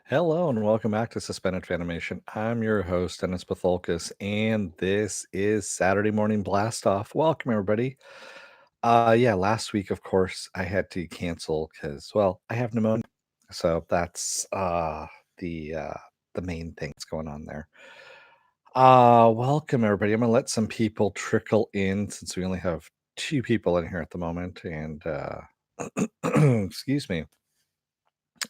Hello and welcome back to Suspended Fanimation. I'm your host, Dennis Bithoulkas, and this is Saturday Morning Blast Off. Welcome, everybody. Yeah, last week, of course, I had to cancel because, well, I have pneumonia. So that's the uh, the main thing that's going on there. Welcome, everybody. I'm going to let some people trickle in since we only have two people in here at the moment. And excuse me.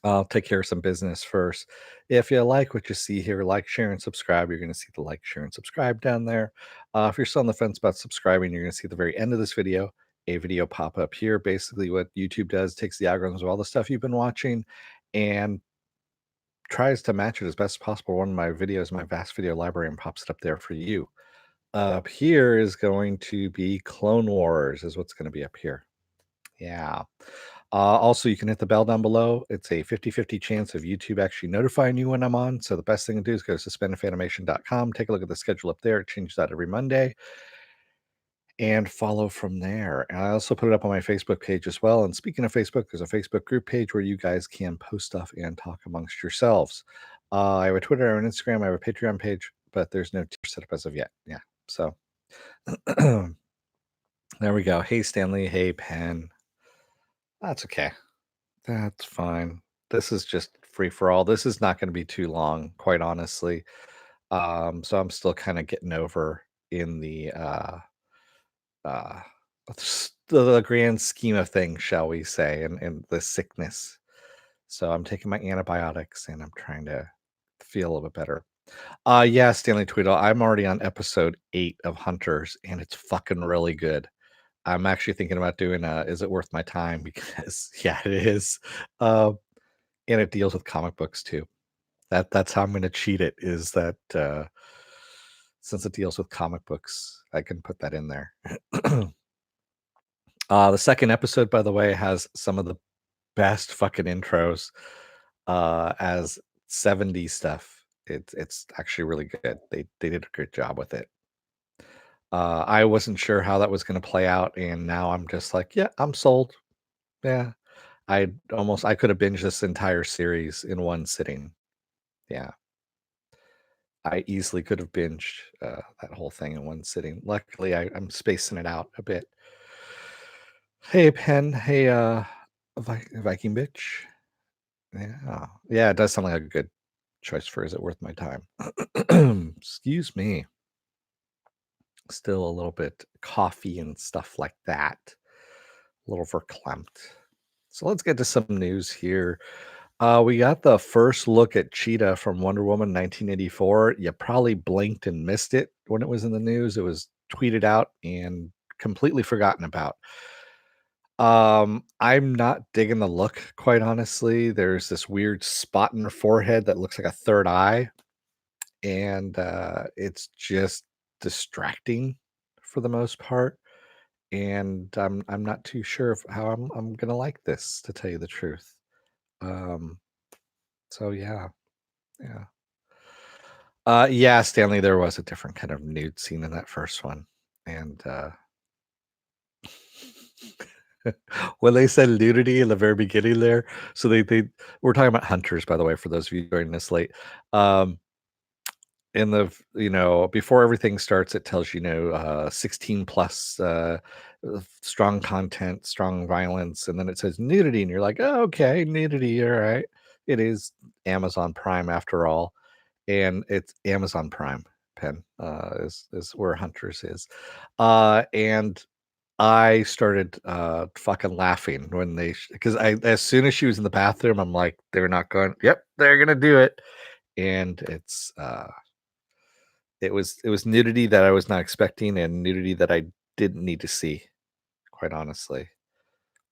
I'll take care of some business first. If you like what you see here, like, share, and subscribe. You're going to see the like, share, and subscribe down there. If you're still on the fence about subscribing, you're going to see at the very end of this video a video pop up here. Basically, what YouTube does takes the algorithms of all the stuff you've been watching and tries to match it as best as possible. One of my videos, my vast video library, and pops it up there for you. Up here is going to be Clone Wars, is what's going to be up here. Yeah. Also, you can hit the bell down below. It's a 50-50 chance of YouTube actually notifying you when I'm on. So the best thing to do is go to suspendedfanimation.com, take a look at the schedule up there. It changes that every Monday, and follow from there. And I also put it up on my Facebook page as well. And speaking of Facebook, there's a Facebook group page where you guys can post stuff and talk amongst yourselves. I have a Twitter, I have an Instagram, I have a Patreon page, but there's no tier set up as of yet. Yeah. So there we go. Hey, Stanley. Hey, Penn. That's okay. That's fine. This is just free for all. This is not going to be too long, quite honestly. So I'm still kind of getting over in uh the grand scheme of things, shall we say, and the sickness. So I'm taking my antibiotics and I'm trying to feel a little bit better. Yeah, Stanley Tweedle. I'm already on episode 8 of Hunters, and it's fucking really good. I'm actually thinking about doing Is It Worth My Time? Because yeah, it is. Uh, and it deals with comic books too. That's how I'm going to cheat it. Is that since it deals with comic books, I can put that in there. The second episode, by the way, has some of the best fucking intros as 70s stuff. It's actually really good. They did a great job with it. I wasn't sure how that was going to play out, and now I'm just like, yeah, I'm sold. Yeah, I could have binged this entire series in one sitting. Yeah. I easily could have binged that whole thing in one sitting. Luckily, I'm spacing it out a bit. Hey, Pen. Hey, Viking bitch. Yeah, yeah, it does sound like a good choice for Is It Worth My Time? Excuse me. Still a little bit coffee and stuff like that. A little verklempt. So let's get to some news here. We got the first look at Cheetah from Wonder Woman 1984. You probably blinked and missed it when it was in the news. It was tweeted out and completely forgotten about. I'm not digging the look, quite honestly. There's this weird spot in her forehead that looks like a third eye, and it's just distracting for the most part. And I'm not too sure how I'm gonna like this, to tell you the truth. Um, so yeah, yeah. Yeah, Stanley, there was a different kind of nude scene in that first one. And when they said nudity in the very beginning there, so they we're talking about Hunters, by the way, for those of you joining us late. In the before everything starts, it tells 16 plus, strong content, strong violence, and then it says nudity, and you're like, oh, okay, nudity, all right. It is Amazon Prime after all, and it's Amazon Prime. Pen is where Hunters is, and I started fucking laughing when because I as soon as she was in the bathroom, I'm like, they're not going. Yep, they're gonna do it, and it was nudity that I was not expecting and nudity that I didn't need to see. Quite honestly,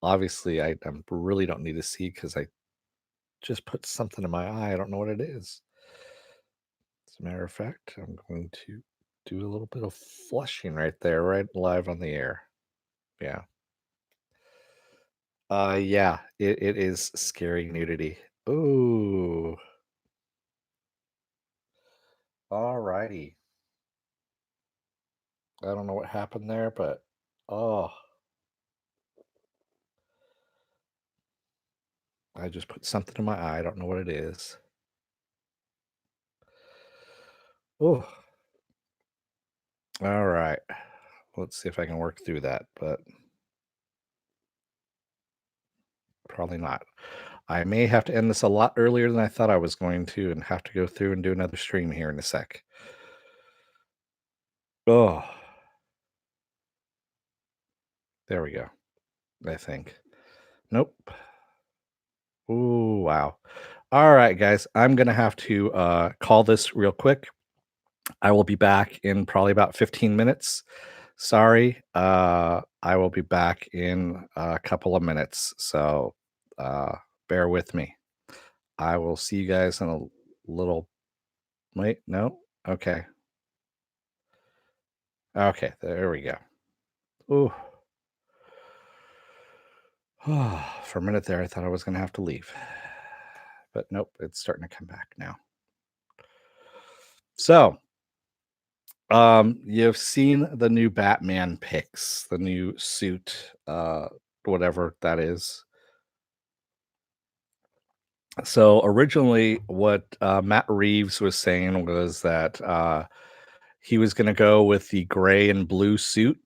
obviously, I really don't need to see because I just put something in my eye. I don't know what it is. As a matter of fact, I'm going to do a little bit of flushing right there, right live on the air. Yeah. Yeah, it is scary nudity. Ooh. Alrighty. I don't know what happened there, but oh, I just put something in my eye. I don't know what it is. Oh, all right. Let's see if I can work through that, but probably not. I may have to end this a lot earlier than I thought I was going to and have to go through and do another stream here in a sec. Oh, there we go. I think. Nope. Ooh, wow. All right, guys. I'm gonna have to call this real quick. I will be back in probably about 15 minutes. Sorry. I will be back in a couple of minutes. So uh bear with me. I will see you guys in a little wait, no? Okay. Okay, there we go. Ooh. For a minute there, I thought I was gonna have to leave. But nope, it's starting to come back now. So you've seen the new Batman pics, the new suit, whatever that is. So originally, what Matt Reeves was saying was that he was going to go with the gray and blue suit.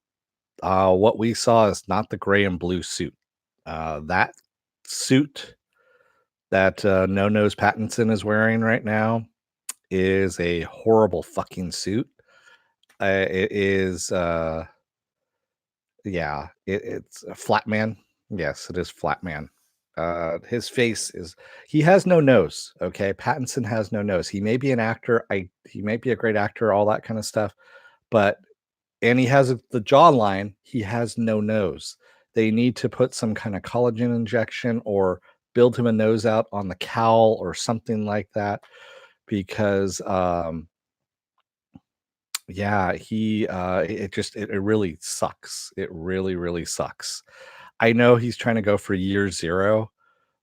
What we saw is not the gray and blue suit. That suit that No Nose Pattinson is wearing right now is a horrible fucking suit. It is. Yeah, it's a flat man. Yes, it is flat man. His face is he has no nose. Okay, Pattinson has no nose. He may be an actor. He may be a great actor, all that kind of stuff. But and he has the jawline. He has no nose. They need to put some kind of collagen injection or build him a nose out on the cowl or something like that because yeah, it really sucks. It really sucks. I know he's trying to go for Year Zero,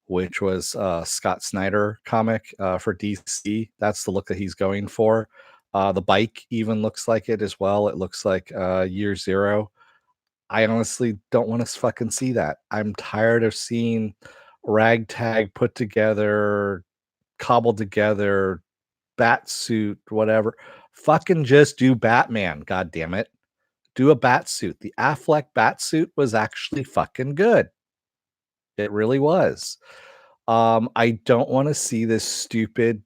which was Scott Snyder comic for DC. That's the look that he's going for. The bike even looks like it as well. It looks like Year Zero. I honestly don't want to fucking see that. I'm tired of seeing ragtag put together, cobbled together, bat suit, whatever. Fucking just do Batman, god damn it. Do a bat suit. The Affleck bat suit was actually fucking good. It really was. I don't want to see this stupid.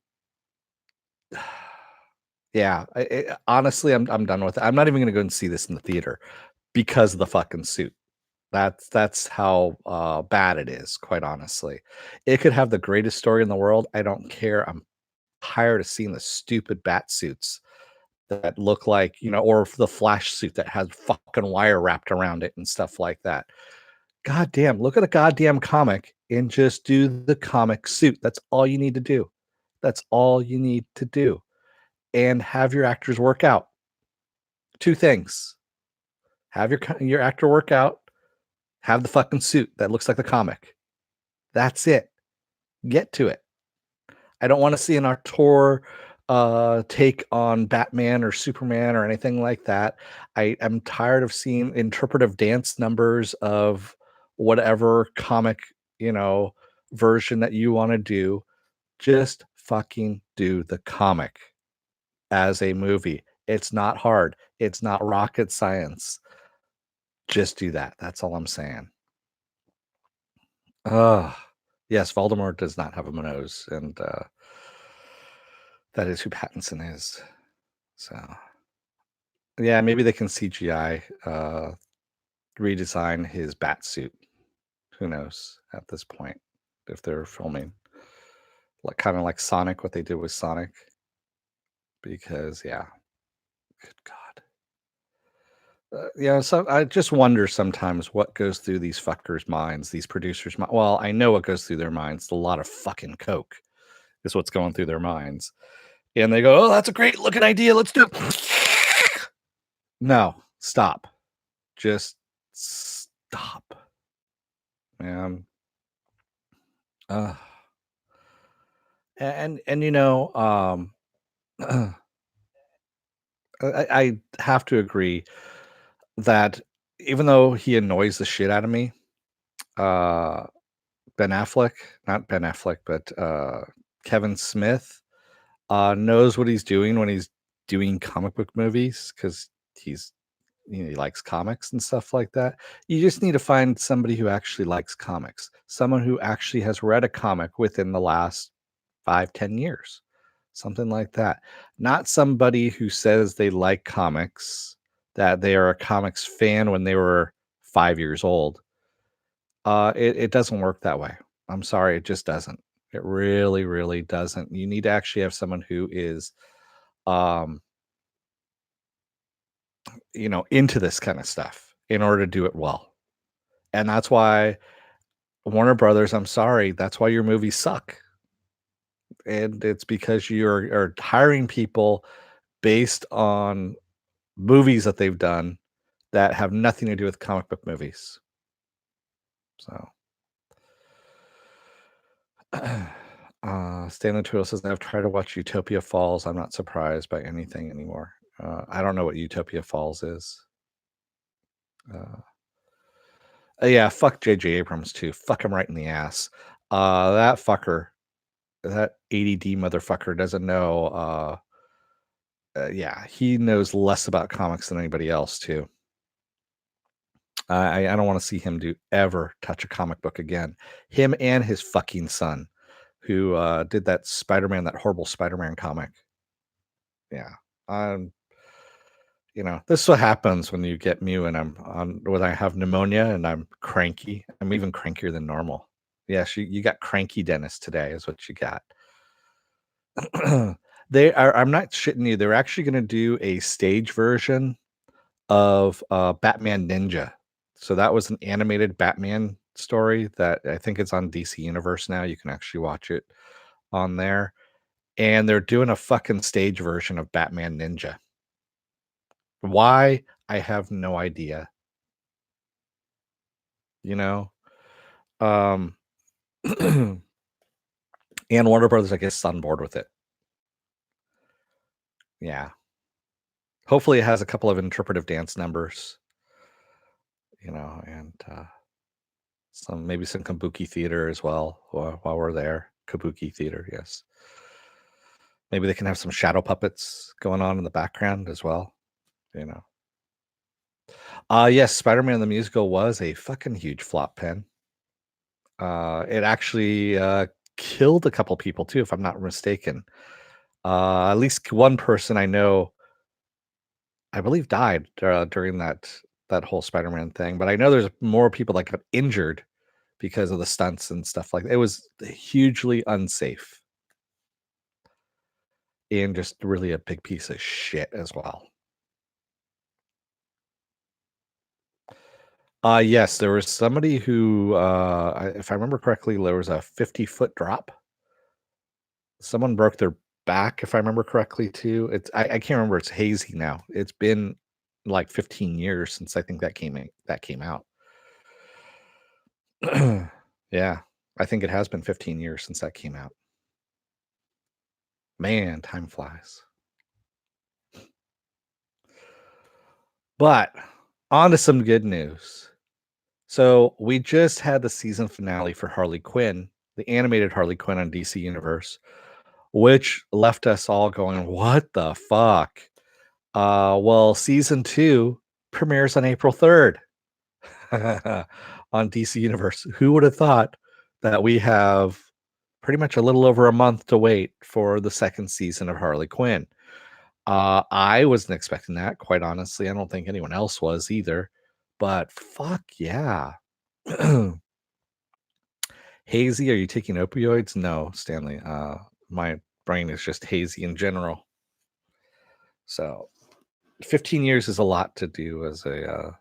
Yeah, honestly, I'm done with it. I'm not even going to go and see this in the theater because of the fucking suit. That's how bad it is. Quite honestly, it could have the greatest story in the world. I don't care. I'm tired of seeing the stupid bat suits that look like or the Flash suit that has fucking wire wrapped around it and stuff like that. God damn, look at a goddamn comic and just do the comic suit. That's all you need to do. That's all you need to do. And have your actors work out. Two things. Have your actor work out, have the fucking suit that looks like the comic. That's it. Get to it. I don't want to see an auteur take on Batman or Superman or anything like that. I am tired of seeing interpretive dance numbers of whatever comic, you know, version that you want to do. Just fucking do the comic as a movie. It's not hard. It's not rocket science. Just do that. That's all I'm saying. Yes, Voldemort does not have a nose, and that is who Pattinson is. So, yeah, maybe they can CGI redesign his bat suit. Who knows at this point if they're filming like kind of like Sonic, what they did with Sonic, because yeah, good God. Yeah, so I just wonder sometimes what goes through these fuckers' minds, these producers' minds. Well, I know what goes through their minds. A lot of fucking coke is what's going through their minds, and they go, "Oh, that's a great looking idea. Let's do it." No, stop. Just stop, man. Uh, and I have to agree that even though he annoys the shit out of me, uh, Ben Affleck, not Ben Affleck, but Kevin Smith, knows what he's doing when he's doing comic book movies because he's he likes comics and stuff like that. You just need to find somebody who actually likes comics, someone who actually has read a comic within the last 5-10 years, something like that. Not somebody who says they like comics, that they are a comics fan when they were 5 years old. It doesn't work that way. I'm sorry, it just doesn't. It really, really doesn't. You need to actually have someone who is, um, into this kind of stuff in order to do it well. And that's why Warner Brothers, I'm sorry, that's why your movies suck. And it's because are hiring people based on movies that they've done that have nothing to do with comic book movies. So, Stanley Twiddle says, I've tried to watch Utopia Falls. I'm not surprised by anything anymore. I don't know what Utopia Falls is. Yeah, fuck J.J. Abrams too. Fuck him right in the ass. That fucker, that ADD motherfucker doesn't know. Yeah, he knows less about comics than anybody else too. I don't want to see him ever touch a comic book again. Him and his fucking son, who did that that horrible Spider-Man comic. Yeah. Um, this is what happens when you get me when I have pneumonia and I'm cranky. I'm even crankier than normal. Yes, you got cranky Dennis today, is what you got. I'm not shitting you. They're actually going to do a stage version of Batman Ninja. So that was an animated Batman story that I think it's on DC Universe now. You can actually watch it on there. And they're doing a fucking stage version of Batman Ninja. Why? I have no idea. You know? Um and Warner Brothers, I guess, is on board with it. Yeah. Hopefully it has a couple of interpretive dance numbers, and maybe some kabuki theater as well while we're there. Kabuki theater, yes. Maybe they can have some shadow puppets going on in the background as well, you know. Yes, Spider-Man the Musical was a fucking huge flop pen. It actually killed a couple people too, if I'm not mistaken. At least one person I know, I believe, died during that whole Spider-Man thing. But I know there's more people that got injured because of the stunts and stuff like that. It was hugely unsafe and just really a big piece of shit as well. Yes, there was somebody who, if I remember correctly, there was a 50-foot drop. Someone broke their back, if I remember correctly, too. I can't remember. It's hazy now. It's been like 15 years since I think that came out. Yeah, I think it has been 15 years since that came out. Man, time flies. But on to some good news. So we just had the season finale for Harley Quinn, the animated Harley Quinn on DC Universe, which left us all going, "What the fuck?" Well, season 2 premieres on April 3rd on DC Universe. Who would have thought that we have pretty much a little over a month to wait for the second season of Harley Quinn? I wasn't expecting that, quite honestly. I don't think anyone else was either. But fuck yeah. Hazy, are you taking opioids? No, Stanley. My brain is just hazy in general. So 15 years is a lot to do as a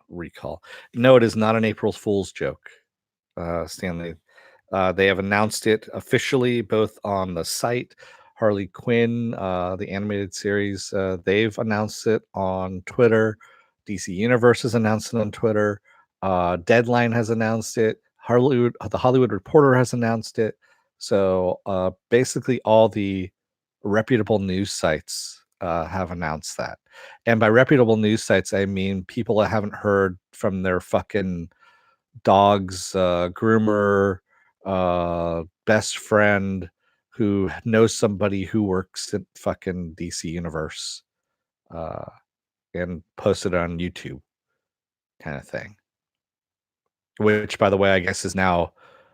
recall. No, it is not an April Fool's joke, Stanley. They have announced it officially both on the site, Harley Quinn, the animated series. They've announced it on Twitter. DC Universe has announced it on Twitter. Deadline has announced it. The Hollywood Reporter has announced it. So basically, all the reputable news sites have announced that. And by reputable news sites, I mean people that haven't heard from their fucking dog's groomer, best friend, who knows somebody who works at fucking DC Universe, uh, and posted it on YouTube kind of thing. Which, by the way, I guess is now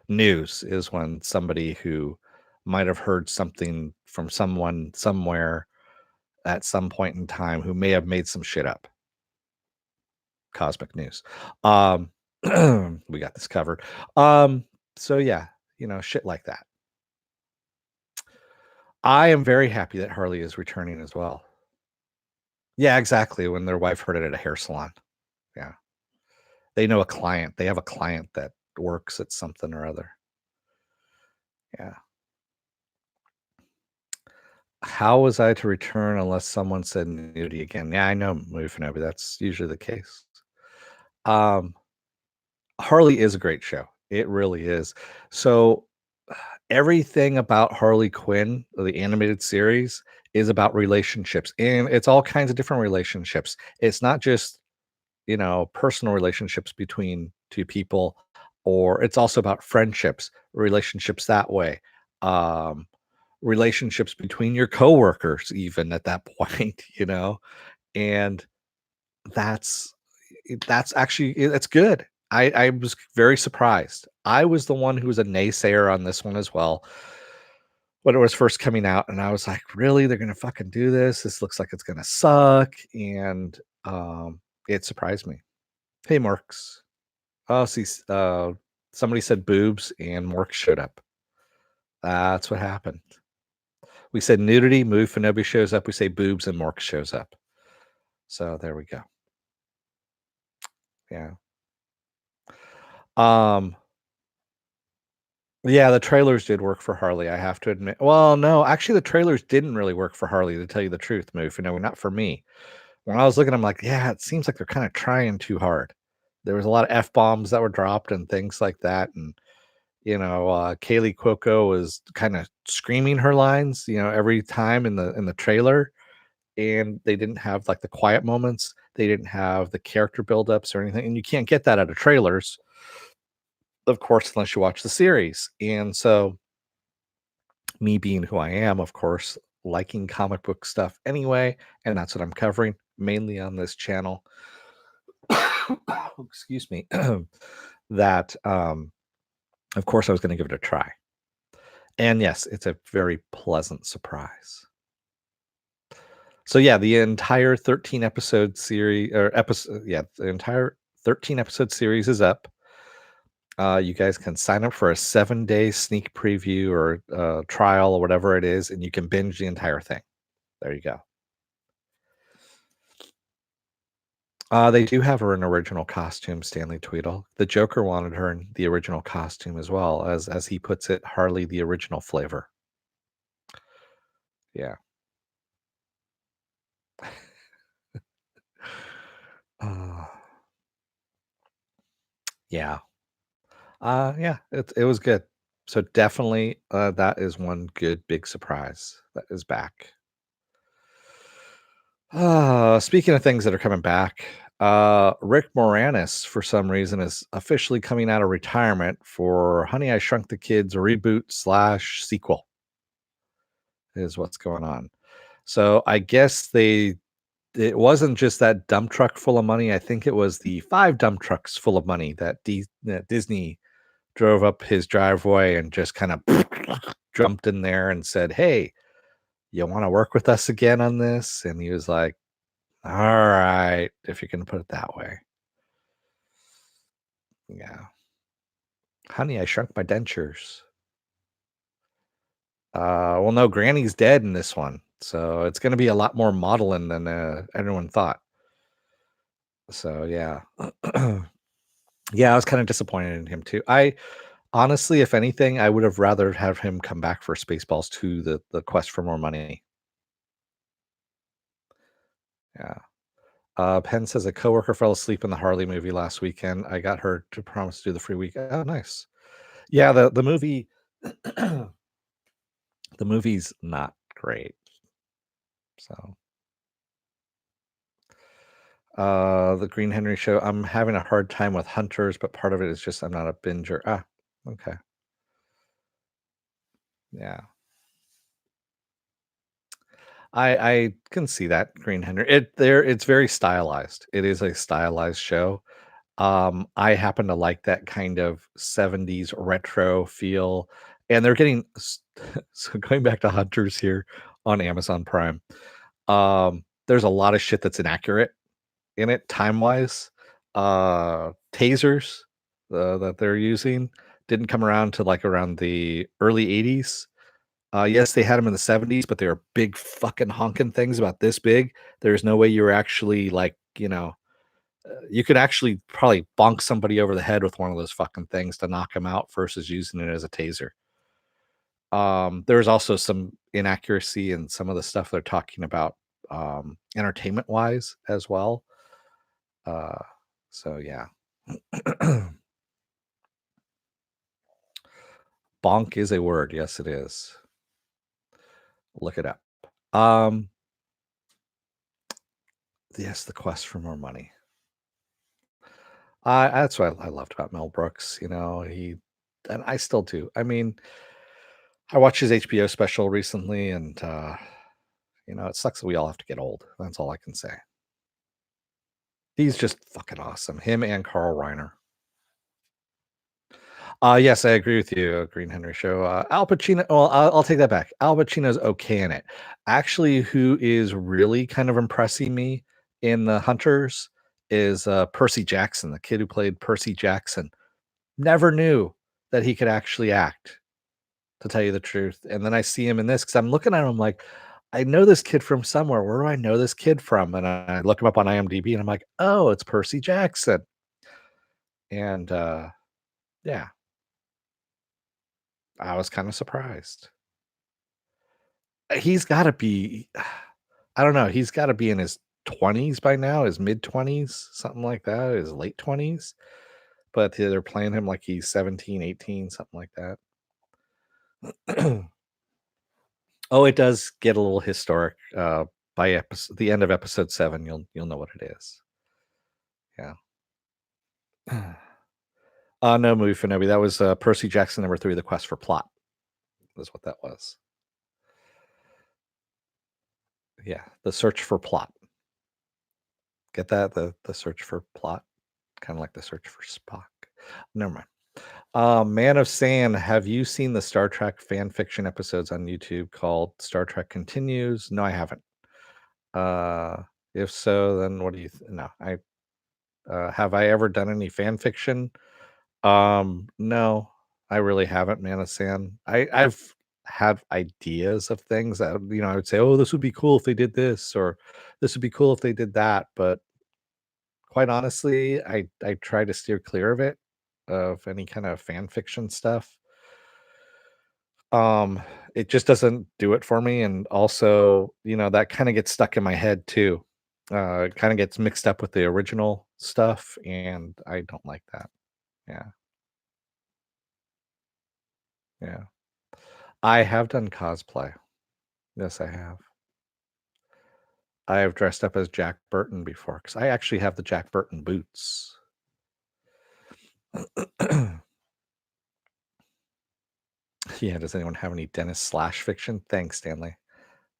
news, is when somebody who might have heard something from someone somewhere at some point in time who may have made some shit up. Cosmic news. Um, we got this covered. So yeah, shit like that. I am very happy that Harley is returning as well. Yeah, exactly. When their wife heard it at a hair salon. Yeah. They know a client. They have a client that works at something or other. Yeah. How was I to return unless someone said nudity again? Yeah, I know, Mufinobi. That's usually the case. Um, Harley is a great show. It really is. So everything about Harley Quinn, the animated series, is about relationships, and it's all kinds of different relationships. It's not just personal relationships between two people, or it's also about friendships, relationships that way, um, relationships between your coworkers, even at that point, and that's that's actually that's good. I was very surprised. I was the one who was a naysayer on this one as well when it was first coming out, and I was like, really, they're gonna fucking do this? This looks like it's gonna suck. And it surprised me. Hey, Marks. Oh, see, somebody said boobs, and Mork showed up. That's what happened. We said nudity, move, Fanobi shows up. We say boobs, and Mork shows up. So there we go. Yeah. Um. Yeah, the trailers did work for Harley, I have to admit. Well, no, actually, the trailers didn't really work for Harley, to tell you the truth, Move. Not for me. When I was looking, I'm like, yeah, it seems like they're kind of trying too hard. There was a lot of F bombs that were dropped and things like that. And Kaylee Cuoco was kind of screaming her lines, every time in the trailer, and they didn't have like the quiet moments. They didn't have the character buildups or anything, and you can't get that out of trailers, of course, unless you watch the series. And so, me being who I am, of course, liking comic book stuff anyway, and that's what I'm covering mainly on this channel. Excuse me. That of course I was going to give it a try. And yes, it's a very pleasant surprise. So yeah, the entire 13 episode series, or episode, yeah, the entire 13 episode series is up. You guys can sign up for a 7-day sneak preview or trial or whatever it is, and you can binge the entire thing. There you go. They do have her in original costume, Stanley Tweedle. The Joker wanted her in the original costume as well, as he puts it, Harley the original flavor. Yeah. Uh, yeah. Yeah, it was good. So definitely, that is one good big surprise that is back. Speaking of things that are coming back, Rick Moranis, for some reason, is officially coming out of retirement for Honey, I Shrunk the Kids reboot slash sequel, is what's going on. So I guess it wasn't just that dump truck full of money. I think it was the 5 dump trucks full of money that Disney drove up his driveway and just kind of jumped in there and said, "Hey, you want to work with us again on this?" And he was like, "All right, if you're going to put it that way." Yeah. Honey, I shrunk my dentures. Well, no, Granny's dead in this one. So it's going to be a lot more modeling than everyone thought. So, yeah. Yeah, I was kind of disappointed in him too. I honestly, if anything, I would have rather have him come back for Spaceballs 2, the quest for more money. Yeah. Penn says a coworker fell asleep in the Harley movie last weekend. I got her to promise to do the free week. Oh, nice. Yeah, the movie the movie's not great. So the Green Henry show. I'm having a hard time with Hunters, but part of it is just I'm not a binger. Okay. Yeah. I can see that Green Henry. It's very stylized. It is a stylized show. I happen to like that kind of 70s retro feel, and they're getting so going back to Hunters here on Amazon Prime. There's a lot of shit that's inaccurate in it time-wise. Tasers that they're using didn't come around to like around the early 80s. Yes, they had them in the 70s, but they were big fucking honking things about this big. There's no way you were actually like, you could actually probably bonk somebody over the head with one of those fucking things to knock them out versus using it as a taser. There's also some inaccuracy in some of the stuff they're talking about, entertainment wise as well. Uh, so yeah. Bonk is a word. Yes, it is. Look it up. Um, yes, the quest for more money. That's what I loved about Mel Brooks. And I still do. I mean, I watched his HBO special recently, and it sucks that we all have to get old. That's all I can say. He's just fucking awesome. Him and Carl Reiner. Yes, I agree with you, Green Henry Show. Al Pacino. Well, I'll take that back. Al Pacino's okay in it. Actually, who is really kind of impressing me in the Hunters is Percy Jackson, the kid who played Percy Jackson. Never knew that he could actually act, to tell you the truth. And then I see him in this because I'm looking at him like, I know this kid from somewhere. Where do I know this kid from? And I look him up on IMDb and I'm like, oh, it's Percy Jackson. And yeah, I was kind of surprised. He's got to be, I don't know, he's got to be in his 20s by now, his mid 20s, something like that, his late 20s. But they're playing him like he's 17, 18, something like that. Oh, it does get a little historic. By the end of episode 7, you'll know what it is. Yeah. No movie for Nobi. That was Percy Jackson #3, The Quest for Plot. Is what that was. Yeah, the search for plot. Get that? The search for plot, kind of like the search for Spock. Never mind. Man of Sand, have you seen the Star Trek fan fiction episodes on YouTube called Star Trek Continues? No, I haven't. Uh, if so, then what do you? No, I have I ever done any fan fiction? No, I really haven't, Man of Sand. I've had ideas of things that I would say, oh, this would be cool if they did this, or this would be cool if they did that. But quite honestly, I try to steer clear of any kind of fan fiction stuff. Um, it just doesn't do it for me, and also, that kind of gets stuck in my head too. It kind of gets mixed up with the original stuff, and I don't like that. Yeah, yeah. I have done cosplay. Yes, I have. I have dressed up as Jack Burton before because I actually have the Jack Burton boots. Yeah, does anyone have any Dennis slash fiction? Thanks, Stanley.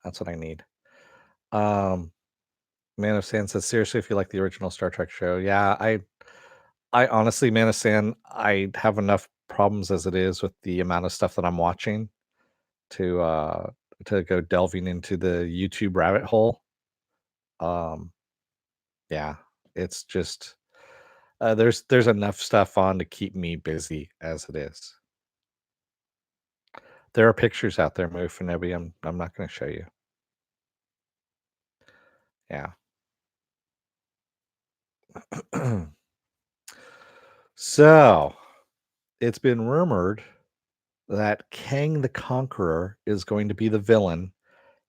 That's what I need. Um, Man of Sand says, seriously, if you like the original Star Trek show, yeah, I honestly, Man of Sand, I have enough problems as it is with the amount of stuff that I'm watching to to go delving into the YouTube rabbit hole. Um, yeah, it's just there's enough stuff on to keep me busy as it is. There are pictures out there, Mufinobi. I'm not going to show you. Yeah. So it's been rumored that Kang the Conqueror is going to be the villain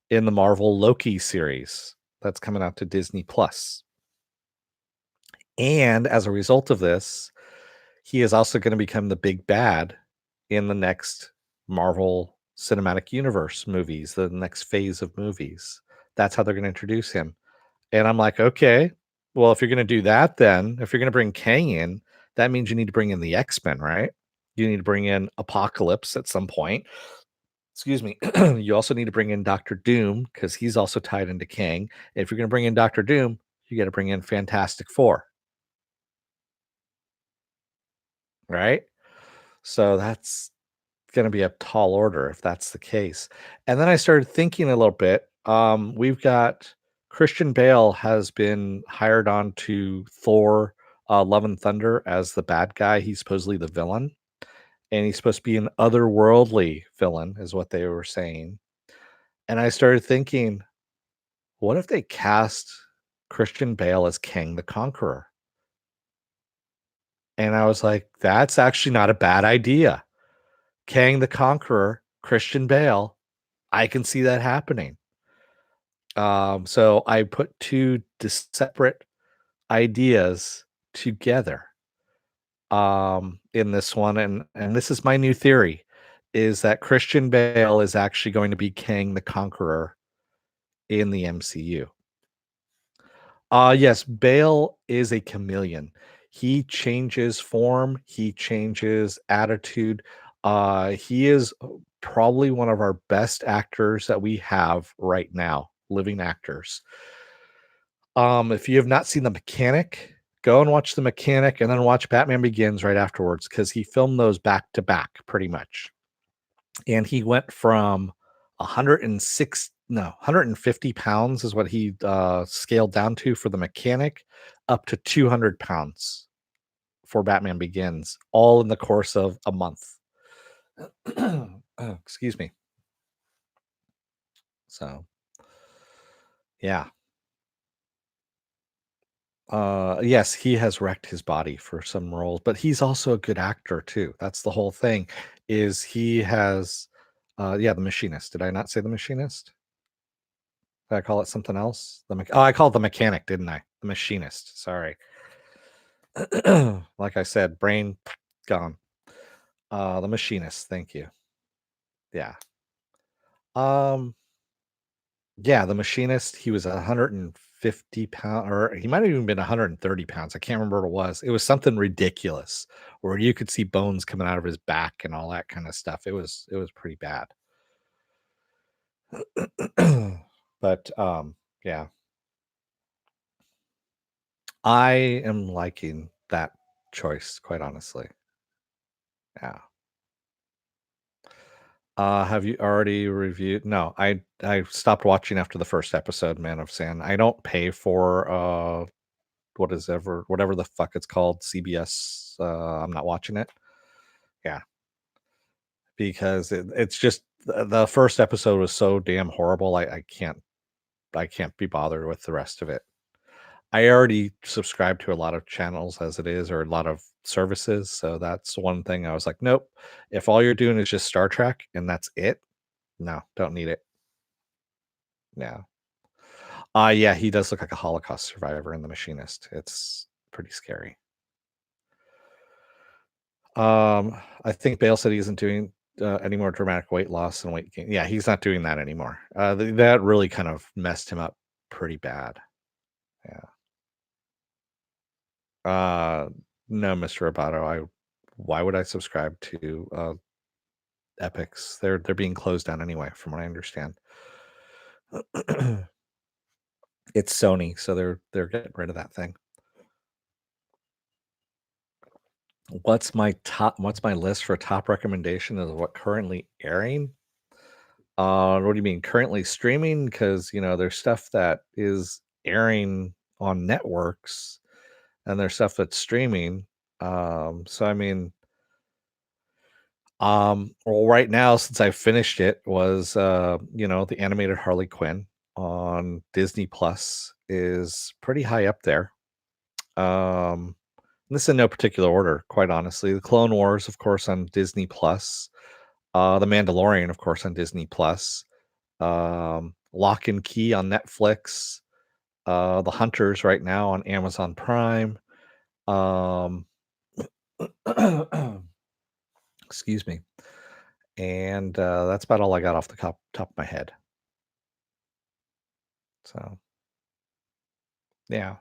in the Marvel Loki series that's coming out to Disney Plus. And as a result of this, he is also going to become the big bad in the next Marvel Cinematic Universe movies, the next phase of movies. That's how they're going to introduce him. And I'm like, okay, well, if you're going to do that, then if you're going to bring Kang in, that means you need to bring in the X-Men, right? You need to bring in Apocalypse at some point. excuse me, you also need to bring in Doctor Doom because he's also tied into Kang. If you're going to bring in Doctor Doom, you got to bring in Fantastic Four, right? So that's going to be a tall order if that's the case. And then I started thinking a little bit. We've got Christian Bale has been hired on to Thor Love and Thunder as the bad guy. He's supposedly the villain, and he's supposed to be an otherworldly villain, is what they were saying. And I started thinking, what if they cast Christian Bale as Kang the Conqueror? And I was like, that's actually not a bad idea. Kang the Conqueror, Christian Bale, I can see that happening. So I put two separate ideas together in this one, and this is my new theory: is that Christian Bale is actually going to be Kang the Conqueror in the MCU. Yes, Bale is a chameleon. He changes form, he changes attitude. He is probably one of our best actors that we have right now, living actors. If you have not seen The Mechanic, go and watch The Mechanic and then watch Batman Begins right afterwards because he filmed those back to back pretty much. And he went from 106 no 150 pounds is what he scaled down to for The Mechanic, up to 200 pounds for Batman Begins, all in the course of a month. Excuse me. So yeah. Yes, he has wrecked his body for some roles, but he's also a good actor too. That's the whole thing. Is he has yeah, The Machinist. Did I not say The Machinist? Did I call it something else? Oh, I called The Mechanic, didn't I? The Machinist. Sorry. Like I said, brain gone. The Machinist. Thank you. Yeah. Um. Yeah, The Machinist. He was 150 pounds, or he might have even been 130 pounds. I can't remember what it was. It was something ridiculous, where you could see bones coming out of his back and all that kind of stuff. It was pretty bad. But yeah, I am liking that choice, quite honestly. Yeah. Have you already reviewed? No, I stopped watching after the first episode, Man of Sin. I don't pay for whatever the fuck it's called, CBS. I'm not watching it. Yeah, because it's just the first episode was so damn horrible. I can't be bothered with the rest of it. I already subscribe to a lot of channels as it is, or a lot of services. So that's one thing I was like, nope. If all you're doing is just Star Trek and that's it, no, don't need it. Yeah. Yeah, he does look like a Holocaust survivor in The Machinist. It's pretty scary. I think Bale said he isn't doing any more dramatic weight loss and weight gain. Yeah, he's not doing that anymore. That really kind of messed him up pretty bad. Yeah. Uh, no, Mr. Roboto. Why would I subscribe to Epics? They're being closed down anyway, from what I understand. It's Sony, so they're getting rid of that thing. What's my list for top recommendation of what currently airing? What do you mean currently streaming? Because there's stuff that is airing on networks, and there's stuff that's streaming. So I mean, well, right now since I finished it was the animated Harley Quinn on Disney Plus is pretty high up there. This is in no particular order, quite honestly. The Clone Wars, of course, on Disney Plus. The Mandalorian, of course, on Disney Plus. Lock and Key on Netflix. The Hunters right now on Amazon Prime. Um, excuse me. And that's about all I got off the top of my head. So yeah.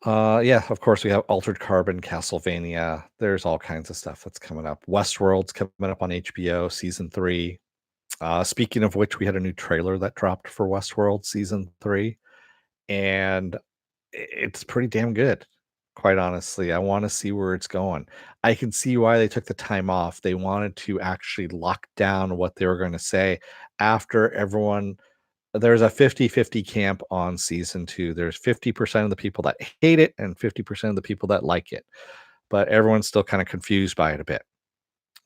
Yeah, of course we have Altered Carbon, Castlevania. There's all kinds of stuff that's coming up. Westworld's coming up on HBO season 3. Speaking of which, we had a new trailer that dropped for Westworld season 3, and it's pretty damn good. Quite honestly, I want to see where it's going. I can see why they took the time off. They wanted to actually lock down what they were going to say after everyone. There's a 50-50 camp on season 2. There's 50% of the people that hate it and 50% of the people that like it, but everyone's still kind of confused by it a bit.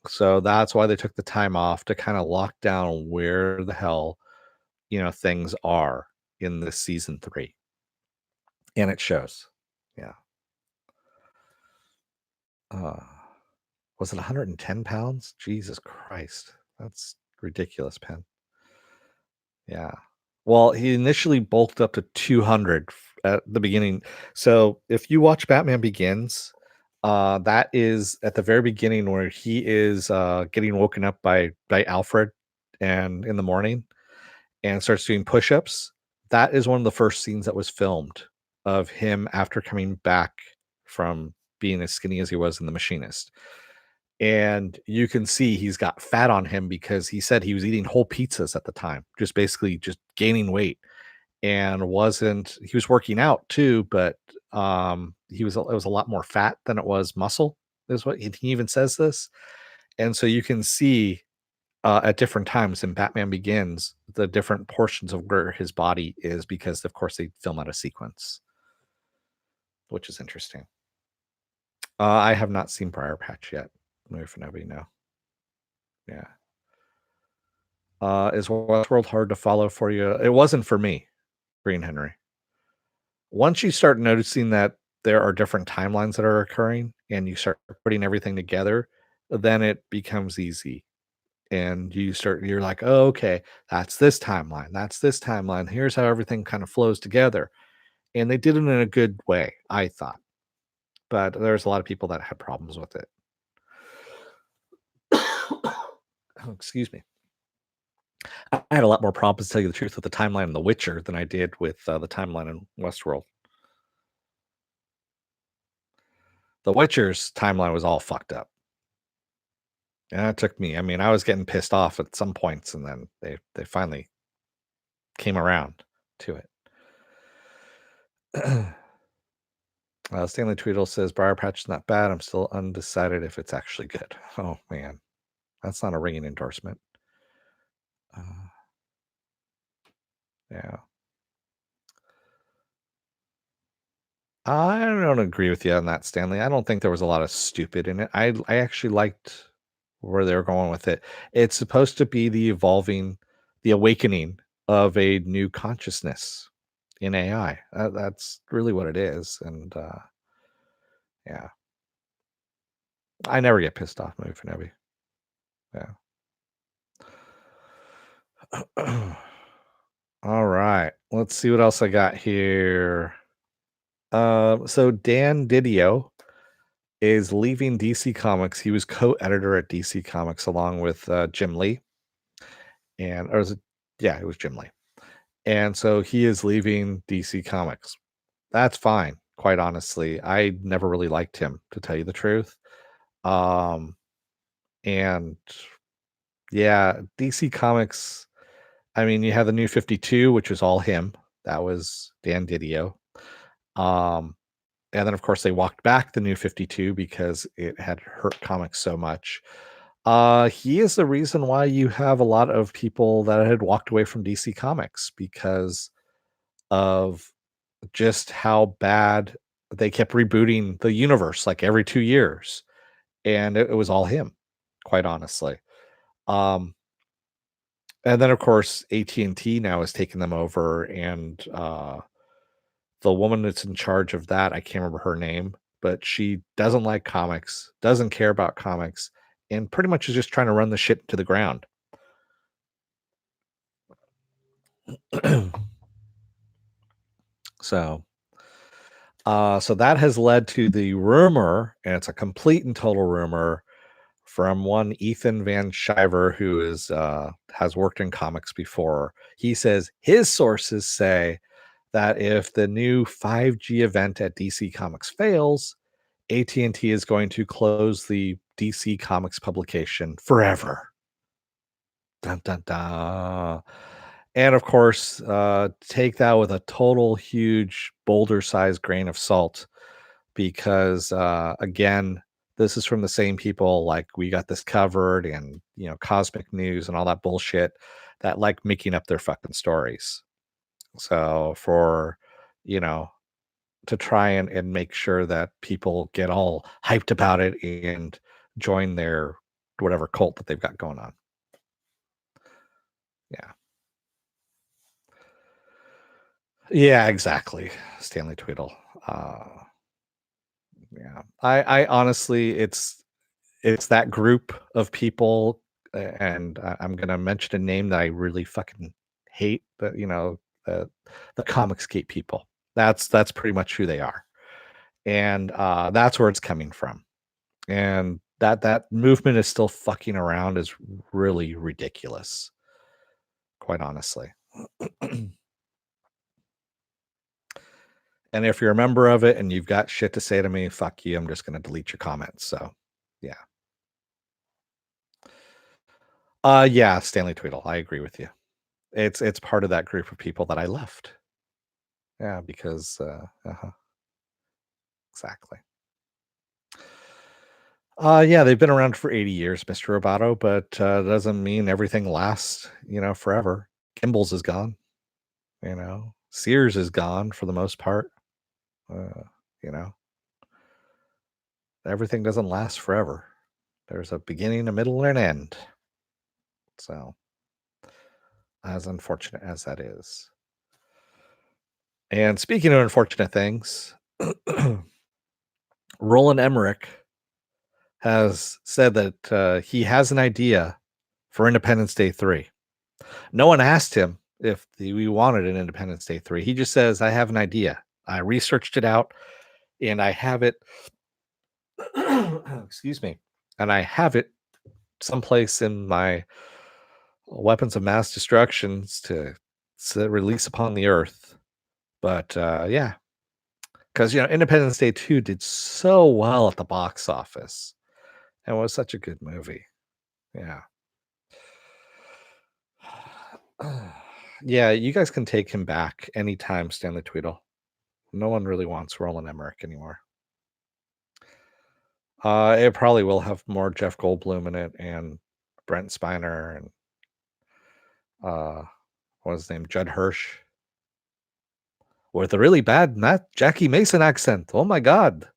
So that's why they took the time off to kind of lock down where the hell, things are in this season 3. And it shows. Yeah. Uh, was it 110 pounds? Jesus Christ. That's ridiculous, Pen. Yeah. Well, he initially bulked up to 200 at the beginning. So if you watch Batman Begins, that is at the very beginning where he is getting woken up by Alfred and in the morning and starts doing push-ups. That is one of the first scenes that was filmed of him after coming back from being as skinny as he was in The Machinist. And you can see he's got fat on him because he said he was eating whole pizzas at the time, just basically just gaining weight and wasn't he was working out too, but it was a lot more fat than it was muscle, is what he even says this. And so you can see at different times in Batman Begins the different portions of where his body is because of course they film out a sequence, which is interesting. I have not seen Briar Patch yet. Maybe for nobody know. Yeah. Is Westworld hard to follow for you? It wasn't for me, Green Henry. Once you start noticing that there are different timelines that are occurring and you start putting everything together, then it becomes easy. And you're like, oh, okay, that's this timeline. That's this timeline. Here's how everything kind of flows together. And they did it in a good way, I thought. But there's a lot of people that had problems with it. Oh, excuse me. I had a lot more problems, to tell you the truth, with the timeline in The Witcher than I did with the timeline in Westworld. The Witcher's timeline was all fucked up. And it took me. I mean, I was getting pissed off at some points, and then they finally came around to it. Stanley Tweedle says Briar Patch is not bad. I'm still undecided if it's actually good. Oh man, that's not a ringing endorsement. Yeah. I don't agree with you on that, Stanley. I don't think there was a lot of stupid in it. I actually liked where they were going with it. It's supposed to be the awakening of a new consciousness in AI. That's really what it is. And yeah, I never get pissed off movie for Nebby. Yeah. All right. Let's see what else I got here. So Dan Didio is leaving DC Comics. He was co-editor at DC Comics along with Jim Lee, and or was it? Yeah, it was Jim Lee, and so he is leaving DC Comics. That's fine. Quite honestly, I never really liked him, to tell you the truth. Um, and yeah, DC Comics. I mean, you have the New 52, which was all him. That was Dan Didio. Um, and then of course they walked back the New 52 because it had hurt comics so much. He is the reason why you have a lot of people that had walked away from DC Comics because of just how bad they kept rebooting the universe like every 2 years, and it was all him, quite honestly. Um, and then of course AT&T now has taken them over, and the woman that's in charge of that, I can't remember her name, but she doesn't like comics, doesn't care about comics, and pretty much is just trying to run the shit to the ground. So, so that has led to the rumor, and it's a complete and total rumor from one Ethan Van Shiver, who is has worked in comics before. He says his sources say that if the new 5G event at DC Comics fails, AT&T is going to close the DC Comics publication forever. Dun, dun, dun. And of course, take that with a total huge boulder-sized grain of salt because, again, this is from the same people, like, "We got this covered," and, Cosmic News and all that bullshit that like making up their fucking stories. So for, you know, to try and make sure that people get all hyped about it and join their whatever cult that they've got going on. Yeah. Yeah, exactly. Stanley Tweedle. Yeah. I honestly, it's that group of people, and I'm gonna mention a name that I really fucking hate, but the Comicsgate people. That's pretty much who they are, and that's where it's coming from. And that movement is still fucking around is really ridiculous, quite honestly. And if you're a member of it and you've got shit to say to me, fuck you. I'm just gonna delete your comments. So yeah. Yeah, Stanley Tweedle. I agree with you. It's part of that group of people that I left. Yeah, because exactly. Yeah, they've been around for 80 years, Mr. Roboto, but doesn't mean everything lasts, forever. Kimball's is gone, Sears is gone for the most part. Uh, you know, everything doesn't last forever. There's a beginning, a middle, and an end. So, as unfortunate as that is. And speaking of unfortunate things, Roland Emmerich has said that he has an idea for Independence Day 3. No one asked him if we wanted an Independence Day 3. He just says, I have an idea. I researched it out and I have it. Excuse me. And I have it someplace in my weapons of mass destructions to release upon the earth. But yeah, because Independence Day 2 did so well at the box office and was such a good movie. Yeah. Yeah, you guys can take him back anytime, Stanley Tweedle. No one really wants Roland Emmerich anymore. It probably will have more Jeff Goldblum in it and Brent Spiner and uh what was his name? Judd Hirsch with a really bad Jackie Mason accent. Oh my god.